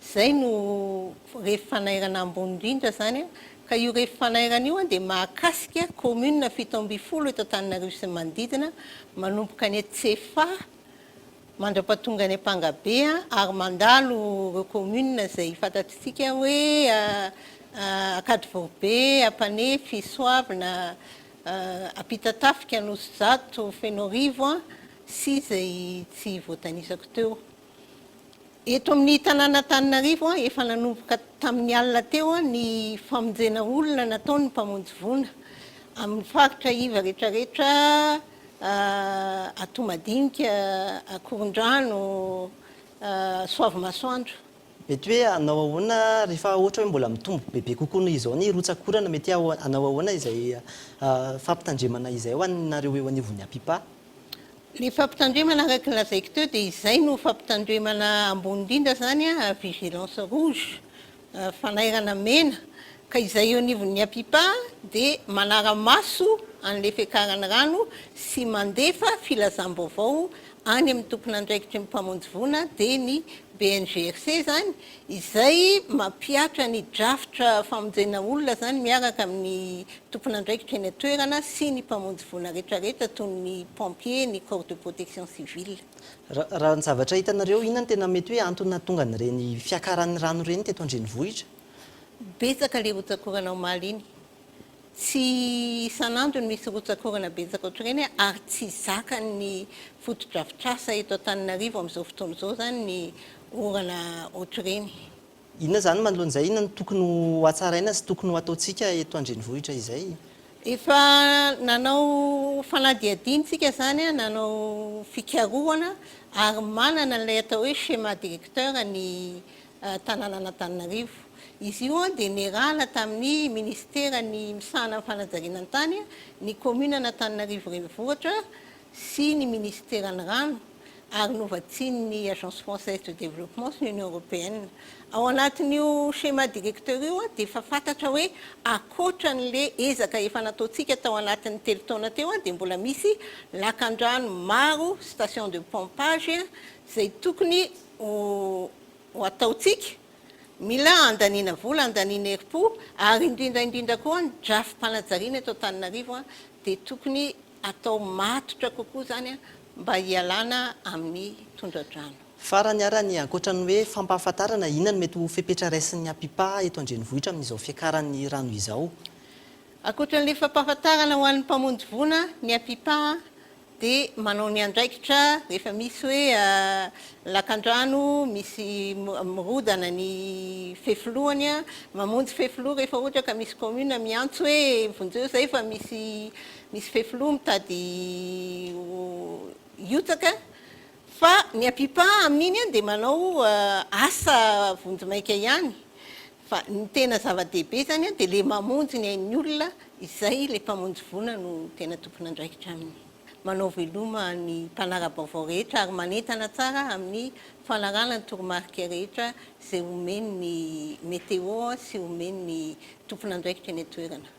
izay no rehefa fanairana ambony indrindra zany ka io rehefa fanairana io dia mahakasika commune 7 eto Antananarivo sy manodidina manomboka ny Tsefa mandra-pahatonga ny Ampangabe ary mandalo ireo commune izay fantatsika hoe Akadivobe, Apanefy, Soavina, Apitatafika, Anosizato, Fenorivo sy izay tsy voatanisako teo. Eto amin'ny tanàn'Antananarivo efa nanomboka tamin'ny alina teo ny famonjena olona nataony mpamonjy vona amin'ny faritra iva rehetrarehetra Atomadinika, Akorondrano, Soavimasoandro. Mety hoe anao ahoana rehefa ohatra hoe mbola mitombo bebe kokoa noho izao ny rotsakorana mety anao ahoana izay fampitandremana izay ho anareo eo anivon'ny Apipa? Ny fampitandremana araka ny lazaiko teo dia izay no fampitandremana ambony indrindra zany vigilance rouge fanairana mena ka izay eo anivon'ny Apipa dia manara-maso an'ilay fiakarana rano sy mandefa filazam-baovao any amin'ny tompon'andraikitry ny mpamonjy vona dia ny BNGRC zany izay mampiatra ny drafitra famonjena olona zany miaraka amin'ny tompon'andraikitra eny atoerana sy ny mpamonjy vona rehetrarehetra toy ny pompier, ny corps de protection civile. Raha ny zavatra hitanareo inona tena mety hoe antony nahatonga an'ireny fiakaran'ny rano ireny teto an-drenivohitra? Betsaka ilay rotsakorana omaly iny. Tsy isan'andro ny misy rotsakorana betsaka ohatr'ireny ary tsy zakany foto-drafitrasa eto Antananarivo amin'izao fotoana izao zany ny orana ohatr'ireny. Inona zany manoloan'izay inona no tokony ho hatsaraina sy tokony ho ataontsika eto an-drenivohitra izay? Efa nanao fanadihadintsika zany nanao fikarohana ary manana ilay atao hoe schéma directeur ny tanànan'Antananarivo. Izy io dia nirala tamin'ny ministera ny misahana amin'ny fanajariana an-tany ny commune an'Antananarivo renivohitra sy ny ministera ny rano ary novatsiny ny agence française de développement sy l'Union européenne. Ao anatin'io schéma directeur io dia efa fantatra hoe akoatran'ilay ezaka efa nataontsika tao anatin'ny telo taona teo dia mbola misy lakan-drano maro station de pompage izay tokony ho ataontsika. Mila andaniana vola, andaniana herim-po ary indrindra koa ny drafim-panajariana eto Antananarivo dia tokony atao matotra kokoa zany mba hialana amin'ny tondra-drano. Farany ara ny ankoatran'ny hoe fampahafantarana inona no mety ho fepetra raisin'ny Apipa eto an-drenivohitra amin'izao fiakaran'ny rano izao? Ankoatran'ilay fampahafantarana ho an'ny mpamonjy vona ny Apipa dia manao ny andraikitra rehefa misy hoe lakan-drano misy mirodana ny fefilohany mamonjy fefiloha rehefa ohatra ka misy commune miantso hoe vonjeo zay fa misy fefiloha mitady hiotsaka fa ny Apipa amin'iny dia manao asa vonjimaika ihany fa ny tena zava-dehibe zany dia le mamonjy ny ain'ny olona izay le mpamonjy vona no tena tompon'andraikitra aminy. manao veloma ny mpanara-baovao rehetra ary manentana tsara amin'ny fanarana ny toromarika rehetra izay omeny ny météo sy omeny ny tompon'andraikitra ny toerana.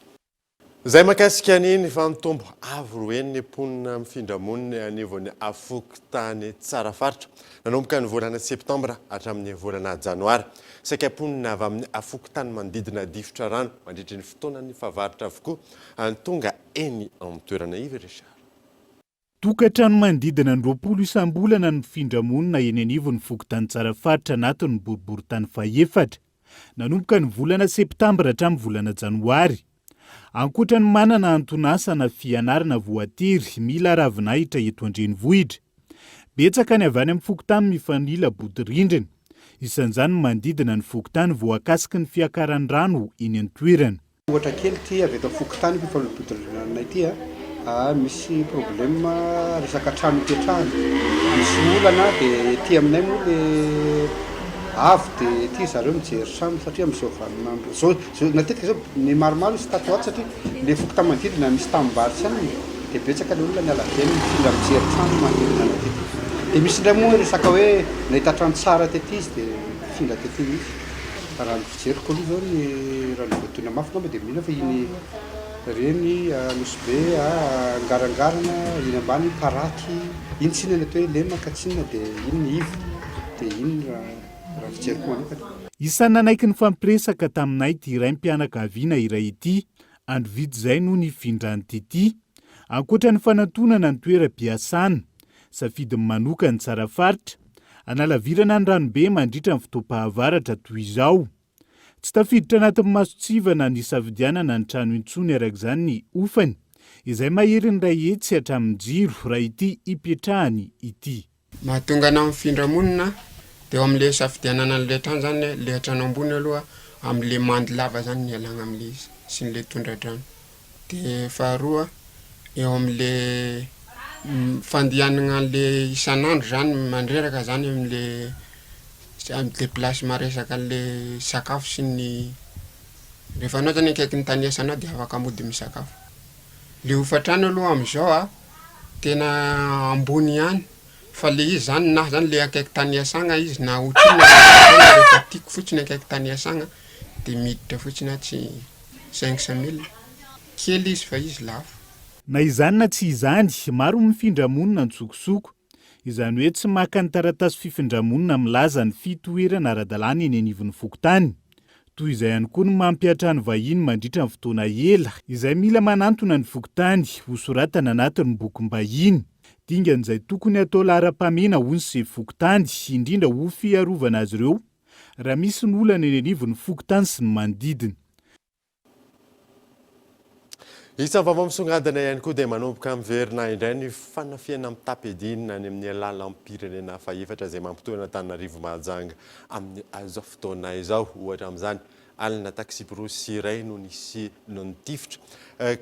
Zay makasika niny fa mitombo avo roeny ny mponina mifindramony anivon'ny afokotany tsara faritra nanomboka ny volana septambra hatramin'ny volana janoary saika mponina avy amin'ny afokotany manodidina difotra rano mandritra ny fotoanan'ny fahavaritra avokoa any tonga eny amin'ny toerana Iveresha. Tokantrano manodidina 20 isam-bolana ny mifindramony eny anivon'ny fokotany tsara faritra anatin'ny boriboritany faefatra nanomboka ny volana septambra hatramin'ny volana janoary. Ankoatra ny manana antonasana fianarana voatery mila ravinahitra eto andrenivohitra. Betsaka ny avy any amin'ny fokotany mifanila bodirindrina. Isan'izany manodidina ny fokotany voakasiky ny fiakaran'ny rano eny an-toerana. Ohatra kely ty avy eto fokotany fifanila bodirindrina ty misy problème resaka trano ipetrahana. Misy olana dia ty aminay moa le avo dia ty zareo mijery trano satria amin'izao vaninandro. Matetika zao ny maromaro sy tato ato satria le fokotany manodidina misy tambombary any dia betsaka le olona ny alaveny mifindra mijery trano manodidina anaty. Dia misy indray moa resaka hoe nahita trano tsara tety izy dia mifindra tety izy. Raha ny fijeriko aloha zao ny raha ny voatoina mafy ngamba dia mihina fa iny reny Nosbe, Ngarangarana, iny ambany Paraky, iny tsinana atao hoe lemaka tsinana dia iny ny ivo dia iny raha fijeriko manokana. Isan'ny nanaiky ny fampiresaka taminay ty iray mpianakaviana iray ity, androvidy zay no nifindran'ny tity, ankoatra ny fanantonana ny toeram-piasana, safidy manokany tsara faritra, analavirana ny ranobe mandritra ny fotoam-pahavaratra toy izao. Tsy tafiditra anatin'ny masotsivana ny safidianana ny trano intsony arak'izany ny ofany, izay mahery ny ray hetsy hatramin'ny jiro raha ity ipetrahany ity. Mahatonga anao mifindra-monina dia eo amin'ilay safidianana an'ilay trano zany le trano ambony aloha amin'ilay mandy lava zany ny alagna amin'ilay izy sy n'ilay tondra-drano. Dia faharoa eo amin'ilay fandianana an'ilay isan'andro zany mandreraka zany amin'ilay plasy maresaka an'ilay sakafo sy ny rehefa anao zany akaiky ny tany iasanao dia afaka mody misakafo. Le hofatrano aloha amin'izao tena ambony ihany fa le izy zany na zany le akaiky tany iasagna izy na otrina rehefa tiako fotsiny akaiky tany iasagna dia miditra fotsiny tsy 500 000 kely izy fa izy lafo. Na izany na tsy izany, maro mifindra-monina ntsokosoko. Izany hoe tsy maka ny taratasy fifindra-monina milaza ny fitoerana ara-dalàna eny anivon'ny fokotany. Toy izay ihany koa ny mampiatra ny vahiny mandritra ny fotoana ela, izay mila manantona ny fokotany ho soratana anatin'ny bokim-bahiny. Dingan'izay tokony atao laharam-pamena hoy ny fokotany, indrindra ho fiarovana azy ireo raha misy ny olana eny anivon'ny fokotany sy ny manodidina. Isan'ny vaovao misongadina ihany koa dia manomboka miverina indray ny fanafiana amin'ny tapedinina any amin'ny alalan'ny pirenena faefatra izay mampitoana Antananarivo Mahajanga amin'ny azao fotoana izao. Ohatra amin'izany alina taxi brosy iray no nisy nontifitra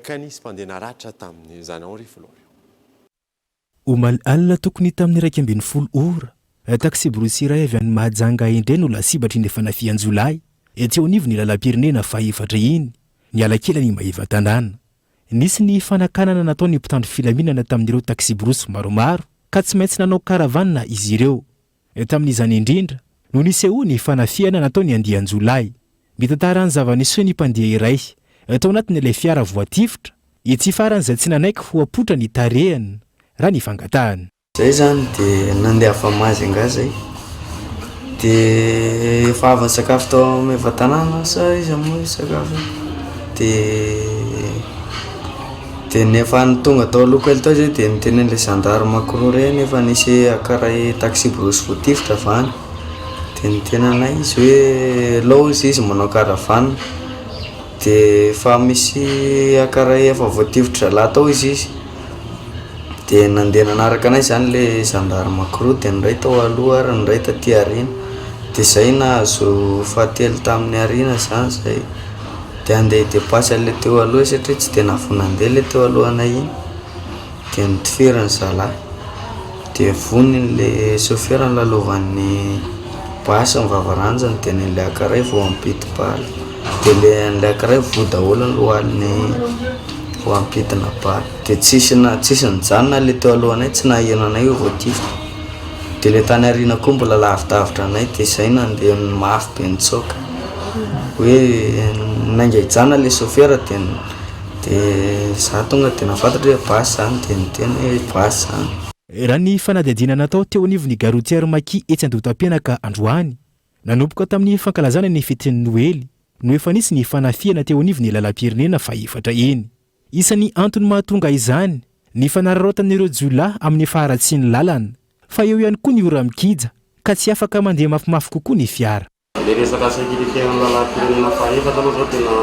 ka nisy mpandeha naratra tamin'izany ao rifolorio. Omaly alina tokony tamin'ny 1:20 ora. Taxi brosy iray avy any Mahajanga indray no lasibatry ny fanafian Jolay. Ety anivo ny lalam-pirenena faefatra iny, ny alakelany Maheva Tanàna. Nisy ny fanakanana nataony mpitandro filaminana tamin'ireo taxi brosy maromaro ka tsy maintsy nanao karavanina izy ireo. Tamin'izany indrindra no nisy eo ny fanafiana nataony andian Jolay. Mitantara ny zava-niseho ny mpandeha iray tao anatin'ilay fiara voatifitra, etsy faran'izay tsy nanaiky ho apotra ny tarehany raha ny fangatahany. Zay zany dia nandeha Famazenga zay. Dia efa avy sakafo tao Maheva Tanàna sa izy moa sakafo. Dia nefa tonga tao aloha kely tao zay dia niteny an'ilay gendarme makorory nefa nisy akaray taxi brosy voatifitra avany. Dia niteny anay izy hoe lozy izy manao karavana. Dia fa misy akaray efa voatifitra zalahy tao izy. Dia nandeha nanaraka anay zany le gendarme makorory dia niray tao aloha ary niray taty aoriana. Dia zay nahazo fahatelo tamin'ny aoriana zany zay. Dia andeha depasy an'ilay teo aloha satria tsy dia nahafo nandeha ilay teo alohanay iny. Dia nitifirany zalahy. Dia voniny chauffeur lalovan'ny basy ny vavaranjany dia n'ilay akaray vao ampiti-paly. Dia an'ilay akaray voa daholo ny lohaliny ho ampidina paty dia tsisy nijanona le teo alohanay tsy nahenanay ho voatifika dia le tany ariana koa mbola lavidavitra anay dia izay nandeha mafy be nitsoaka hoe nainga hijana le chauffeur dia za tonga dia nafantatra hoe basy zany dia niteny hoe basy zany. Raha ny fanadihadiana natao teo anivon'ny garotière Maki etsy Andohatapianaka androany nanomboka tamin'ny fankalazana ny fetin'ny Noely no efa nisy ny fanafiana teo anivon'ny lalam-pirenena fa efatra eny. Isan'ny antony mahatonga izany ny fanararaotan'ireo jiolahy amin'ny faharatsiany lalana fa eo ihany koa ny ora mikija ka tsy afaka mandeha mafimafy kokoa ny fiara. Le resaka sécurité amin'ny lalam-pirenena fa efatra aloha zao tena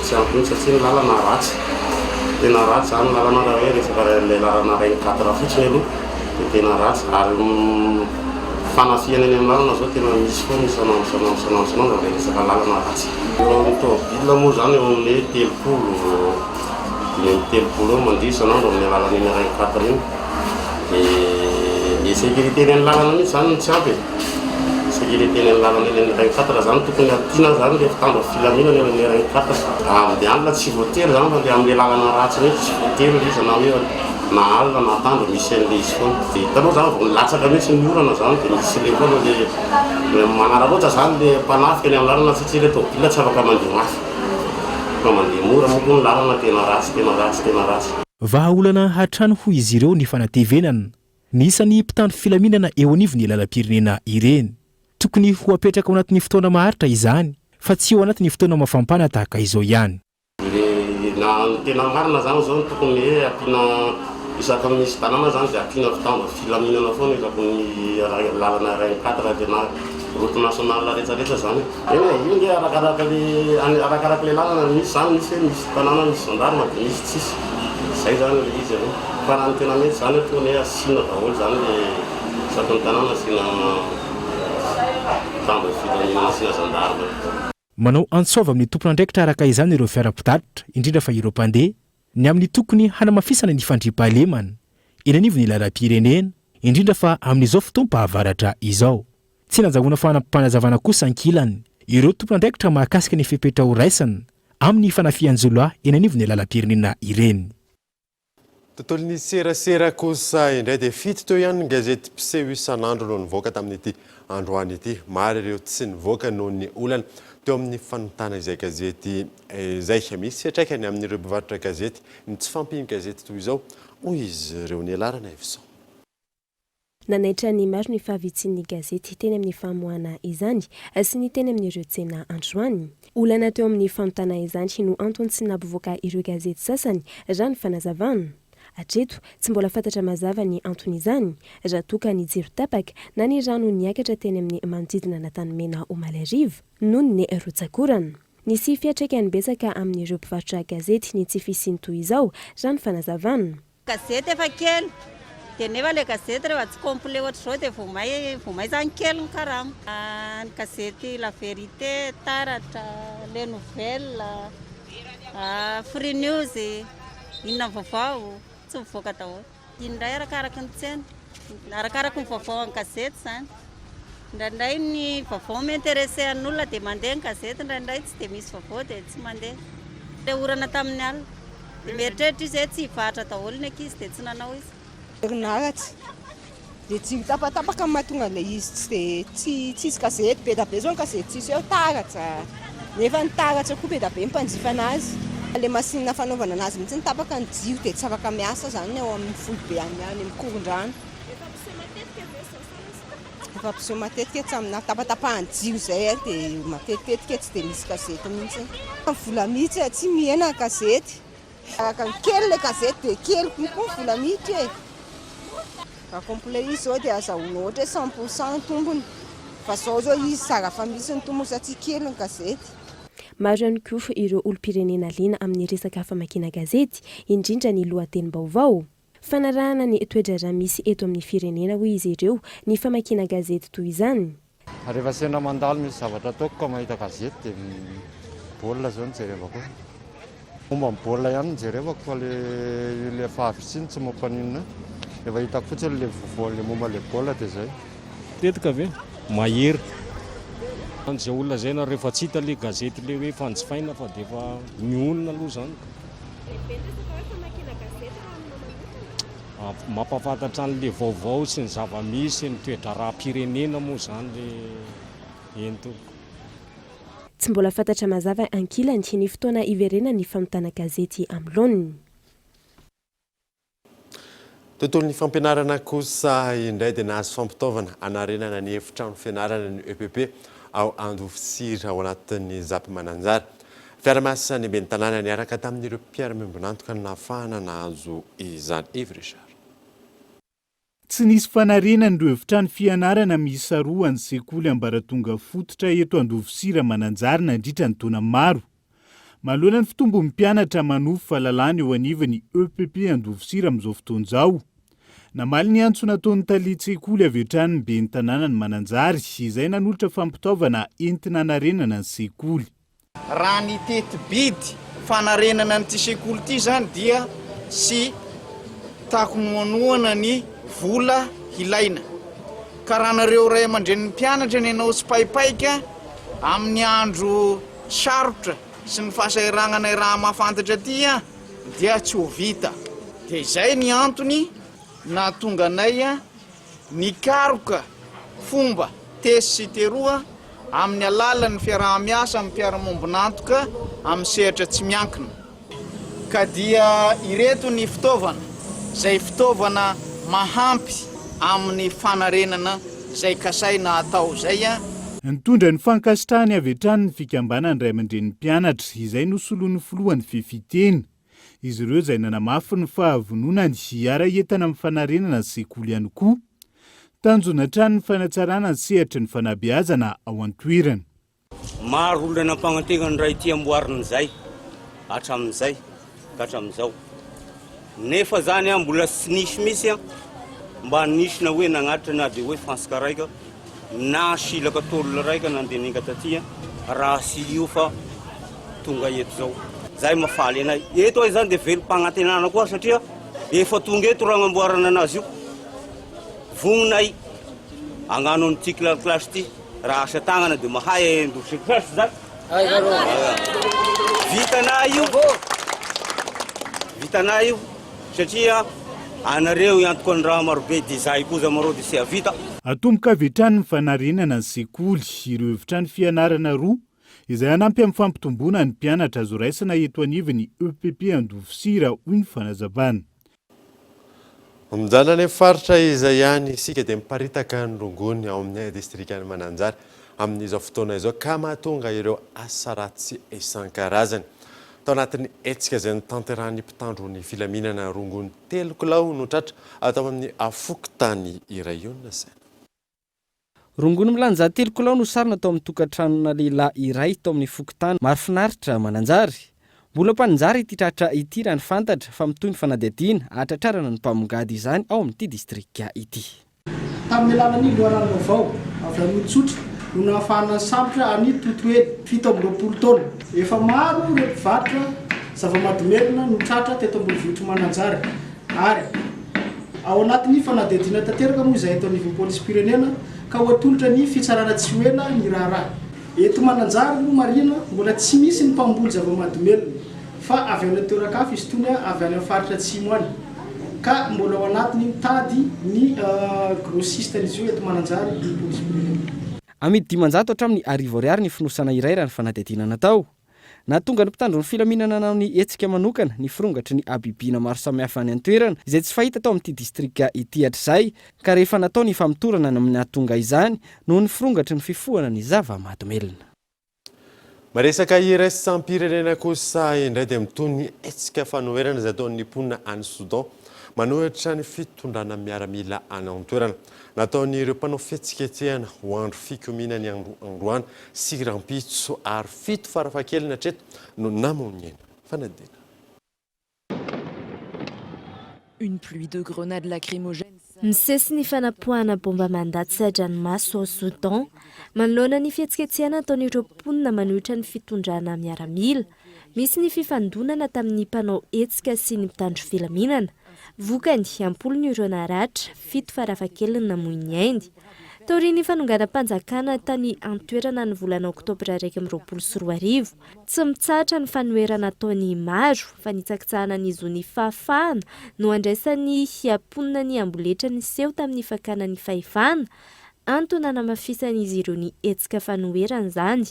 tsy ampy satria ny lalana ratsy. Tena ratsy zany lalana raha hoe resaka le lalana reny 4 fotsiny aloha dia tena ratsy ary fanafiana eny amin'ny lalana zao tena misy foana isanandro le resaka lalana ratsy. Tômôbila moa zany eo amin'ny 30 eo mandeha isanandro amin'ny lalana eny reny 4 iny. Dia sécurité eny amin'ny lalana mihitsy zany tsy ampy. Sécurité eny amin'ny lalana eny reny 4 zany tokony atiana zany le fitandro filaminana eny reny 4 amin'ny alina tsy voatery zany fa dia amin'ny lalana ratsy mihitsy tsy voatery izy na hoe na alina na tandro misy an'le izy foana. Dia hitanao zany vao nilatsaka mihitsy ny orana zany dia misy le foana le manararoatra zany le mpanafika eny amin'ny lalana satria le tômôbila tsy afaka mandeha mafy fa mandeha mora moa koa ny lalana tena ratsy. Vahaolana hatrany ho izy ireo ny fanatevenana ny isan'ny mpitandro filaminana eo anivon'ny lalam-pirenena ireny. Tokony ho apetraka ao anatin'ny fotoana maharitra izany fa tsy eo anatin'ny fotoana mafampana tahaka izao ihany. Tena marina zany zao tokony hoe ampiana isaka misy tanàna zany dia ampiana fitandro filaminana foana isaky ny lalana reny 4 dia na route nationale rehetrarehetra zany. Io nge arakaraka le lalana misy zany misy tanàna misy gendarme dia misy tsisy. Zay zany le izy aloha. Fa raha ny tena mety zany tokony hoe asiana daholo zany le isaky ny tanàna asiana fitandro filaminana asiana gendarme. Manao antsova amin'ny tompona andraikitra araka izany ireo fiara-pitatitra indrindra fa ireo mpandeha ny amin'ny tokony hanamafisana ny fandriam-pahalemana eny anivon'ny lalam-pirenena indrindra fa amin'izao fotoam-pahavaratra izao. Tsy nandragona fanampanazavana kosa ankilany ireo tompona andraikitra mahakasika ny fepetra ho raisana amin'ny fanafian-jolahy eny anivon'ny lalam-pirenena ireny. Tontolon'ny serasera kosa indray dia fito teo ihany ny gazety mpiseho isan'andro no nivoaka tamin'ity androany ity. Maro ireo tsy nivoaka noho ny olana teo amin'ny fanontana izay gazety izay misy fiantraikany amin'ireo mpivarotra gazety ny tsy fampiny gazety toy izao hoy izy ireo ny alarana evison. Nanaitra ny maro ny fahavitsian'ny gazety teny amin'ny famoahana izany sy ny teny amin'ireo tsena androany. Olana teo amin'ny fanontana izany no antony tsy nampivoaka ireo gazety sasany raha ny fanazavana. Hatreto tsy mbola fantatra mazava ny antony izany raha toka ny jiro tapaka na ny rano niakatra teny amin'ny manodidina Antanimena Omalarivo noho ny rotsakorana. Nisy fiantraikany betsaka amin'ireo mpivarotra gazety ny tsy fisiany toy izao raha ny fanazavana. Gazety efa kely dia nefa le gazety rehefa tsy complet ohatr'izao dia vao may zany kely ny karama. Ny gazety La Vérité, Taratra, Les Nouvelles, Free News, Inona Vaovao tsy mivoaka daholo. Indray arakaraka ny tsena, arakaraka ny vaovao amin'ny gazety zany. Indraindray ny vaovao m'intéressé an'olona dia mandeha ny gazety, indraindray tsy dia misy vaovao dia tsy mandeha. Le orana tamin'ny alina. Dia mieritreritra izy hoe tsy hivaratra daholo ny ankizy dia tsy nanao izy. Herinaratra dia tsy tapatapaka mahatonga le izy tsy tsisy gazety be da be zao ny gazety tsisy eo taratra. Nefa ny taratra koa be da be mpanjifa anazy. Le masinina fanaovana anazy mihitsy nitapaka ny jiro dia tsy afaka miasa zany eo amin'ny folo be any amin'ny efa mpiseho matetika tsy amina tapatapahany jiro zay dia matetika tsy dia misy gazety mihitsy. Vola mihitsy tsy mihena gazety. Araka ny kely le gazety dia kely kokoa vola mihitsy e. Raha complet izy zao dia azahoana ohatra 100% tombony. Fa zao izy tsara fa misy ny tombony satria kely ny gazety. Maro ihany koa ireo olom-pirenena liana amin'ny resaka famakiana gazety indrindra ny lohatenim-baovao. Fanarahana ny toedrarà misy eto amin'ny firenena hoy izy ireo ny famakiana gazety toy izany. Rehefa sena mandalo misy zavatra ataoko ka mahita gazety dia baolina zao ny jerevako. Momba ny baolina ihany ny jerevako fa le fahavitsiny tsy mampanino. Rehefa hitako fotsiny le vaovao momba le baolina dia zay. Tetika ve mahery. An'izay olona zay na rehefa tsy hita le gazety le hoe fanjifaina fa dia efa mionona aloha zany. mampafantatra an'le vaovao sy ny zava-misy ny toetra raha-pirenena moa zany le ento. Tsy mbola fantatra mazava ankilany ny fotoana iverena ny famitana gazety amloniny. Tontolon'ny fampianarana kosa indray dia nahazo fampitaovana anarenana ny efitrano fianarana ny EPP ao Andovosira ao anatin'ny Zapy Mananjara. Fiara-miasa ny ben'ny tanàna niaraka tamin'ireo mpiara-miombonantoka ny nahafahana nahazo izany. Ivry. Tsy nisy fanarenana ireo efitrano fianarana miisa 2 any sekoly ambaratonga fototra eto Andovosira Mananjara nandritra ny taona maro. Manoloana ny fitombon'ny mpianatra manofy fahalalana eo anivon'ny EPP Andovosira amin'izao fotoana izao. Namaly ny antso nataon'ny talitsekoly avy hatrany ny ben'ny tanàna ny Mananjara izay nanolotra fampitaovana entina hanarenana ny sekoly. Raha ny teti-bidy fanarenana n'ity sekoly ity zany dia sy takonoanoana ny vola ilaina. Ka raha nareo ray aman-dren'ny mpianatra ny anao tsipaipaika amin'ny andro sarotra sy ny fahasahiranana raha mahafantatra aty dia tsy ho vita. Dia izay ny antony na tonga anay nikaroka fomba tesy sy teroa amin'ny alalan'ny fiaraha-miasa amin'ny mpiara-miombonantoka amin'ny sehatra tsy miankina. Ka dia ireto ny fitaovana, izay fitaovana mahampy amin'ny fanarenana izay kasaina atao izay. Nitondra ny fankasitrahany avy hatrany ny fikambanany ray aman-dren'ny mpianatra izay nosoloan'ny filohan'ny fifiteny. Izy ireo izay nanamafy ny fahavononany hiara-entana amin'ny fanarenana ny sekoly ihany koa. Tanjona hatrany ny fanatsarana ny sehatra ny fanabeazana ao an-toerana. Maro olona nampanantenany ray ity amboarina izay hatramin'izay ka hatramin'izao. Nefa zany mbola tsy nisy misy mba nisy na hoe nagnatitra na dia hoe fansika raika na silaka tolona raika nandeha taty raha sy io fa tonga eto zao. Zay mafaly anay. Eto ay zany dia velom-pagnantenana koa satria efa tonga eto raha namboarana anazy io. Voninay agnano an'ity kilasy ity raha asa tagnana dia mahay endosy kilasy zany. Vitanay io satria anareo iantoko ny raha marobe dia izay koza marao dia sy havita. Atomboka avy hatrany ny fanarenana ny sekoly ireo efitrano fianarana 2 izay hanampy amin'ny fampitomboana ny mpianatra azo raisina eto anivon'ny EPP Andovosira hoy ny fanazavana. Mijanona ny faritra izay ihany isika dia miparitaka ny rongony ao amin'ny distrikany Mananjara amin'izao fotoana izao ka mahatonga ireo asa ratsy isan-karazany. Tao anatin'ny hetsika izay nitanterahany mpitandro ny filaminana rongony 3 kilao no tratra atao amin'ny Afokotany iray io na saina. Rongony milanja 3 kilao no sarina tao amin'ny tokantranona lehilahy iray tao amin'ny Afokotany maro finaritra Mananjara. Mbola mpananjara ity tratra ity raha ny fantatra fa mitohy ny fanadihadiana hatratrarana ny mpamongady izany ao amin'ity distrika ity. Tamin'ny alalan'ny loharano vaovao avy amin'ny tsotra no nahafahana sampitra any Totoely 7 taona. Efa maro ireo mpivarotra zava-mahadomelina no tratra teto ambonivohitra Mananjara ary ao anatin'ny fanadihadiana tanteraka moa izay eto anivon'ny pôlisy-pirenena ka ho atolotra ny fitsarana tsy ho ela ny raharaha. Eto Mananjara no marina mbola tsy misy ny mpamboly zava-mahadomelina fa avy amin'ny toeran-kafa izy tony avy any amin'ny faritra atsimo any ka mbola ao anatiny mitady ny grossiste izy io eto Mananjara ny pôlisy-pirenena. Amidy 500 hatramin'ny 1000 ariary ny finosana iray raha ny fanadihadiana natao. Natonga ny mpitandro ny filaminana nanao ny hetsika manokana ny firongatry ny abibina maro samihafa any an-toerana izay tsy fahita tao amin'ity distrika ity hatr'izay ka rehefa natao ny famitorana ny amin'ny hatonga izany noho ny firongatry ny fifohana ny zava-mahadomelina. Maresaka iraisam-pirenena kosa indray dia mitony ny hetsika fanoherana izay ataon'ny mponina any Soudan manohitra ny fitondrana miaramila any an-toerana. Nataon'ireo mpanao fihetsiketsehana ho andro fikominany androany sy rampitso ary 7 farafahakeliny hatreto no namognena fanadina. Une pluie de grenades lacrymogènes. Misesy ny fanapohana bomba mandaty sy adranomaso ao Soudan manoloana ny fihetsiketsehana ataon'ireo mponina manohitra ny fitondrana miaramila. Misy ny fifandonana tamin'ny mpanao hetsika sy ny mpitandro filaminana vokany 10 naratra 7 farafahakeliny namoiny aindy taoriny fanonganam-panjakana tany antoerana ny volana oktobra 2024 tsy mitsatra ny fanoerana taony maro fa nitsakitsahana ny zony fahafahana no andraisany hiaponina ny amboletra ny seho tamin'ny fakana ny fahefana antony namafisan'izy ireo ny etsika fanoerana zany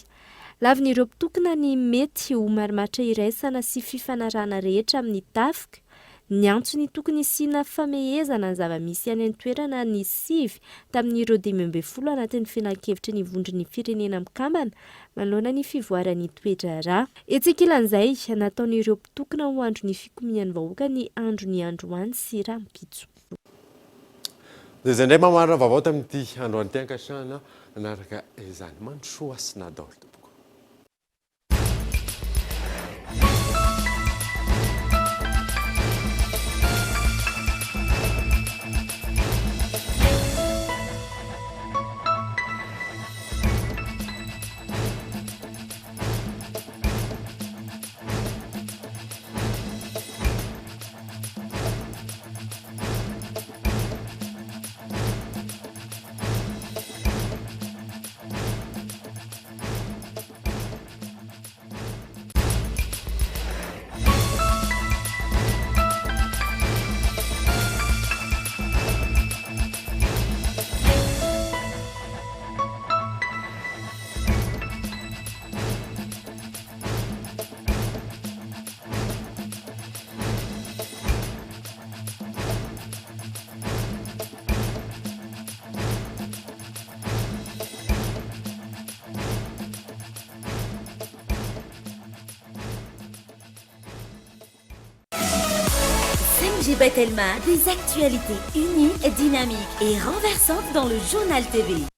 lavin'ireo mpitokona ny mety ho marimaritra iraisana sy fifanarahana rehetra amin'ny tafika ny antsony tokony sina famehezana ny zava-misy any an-toerana ny sivy tamin'ireo 2012 anatin'ny finan-kevitry ny vondry ny firenena mikambana manoloana ny fivoarany toetra ra etsekilan'izay nataon'ireo mpitokona ho andro ny fikomian'ny vahoaka ny androany sy rampitso zay indray mamarina vaovao tamin'ity androany ty ankasana anaraka izany mandrosoa sy nadolo Batelma, des actualités uniques, dynamiques et renversantes dans le journal TV.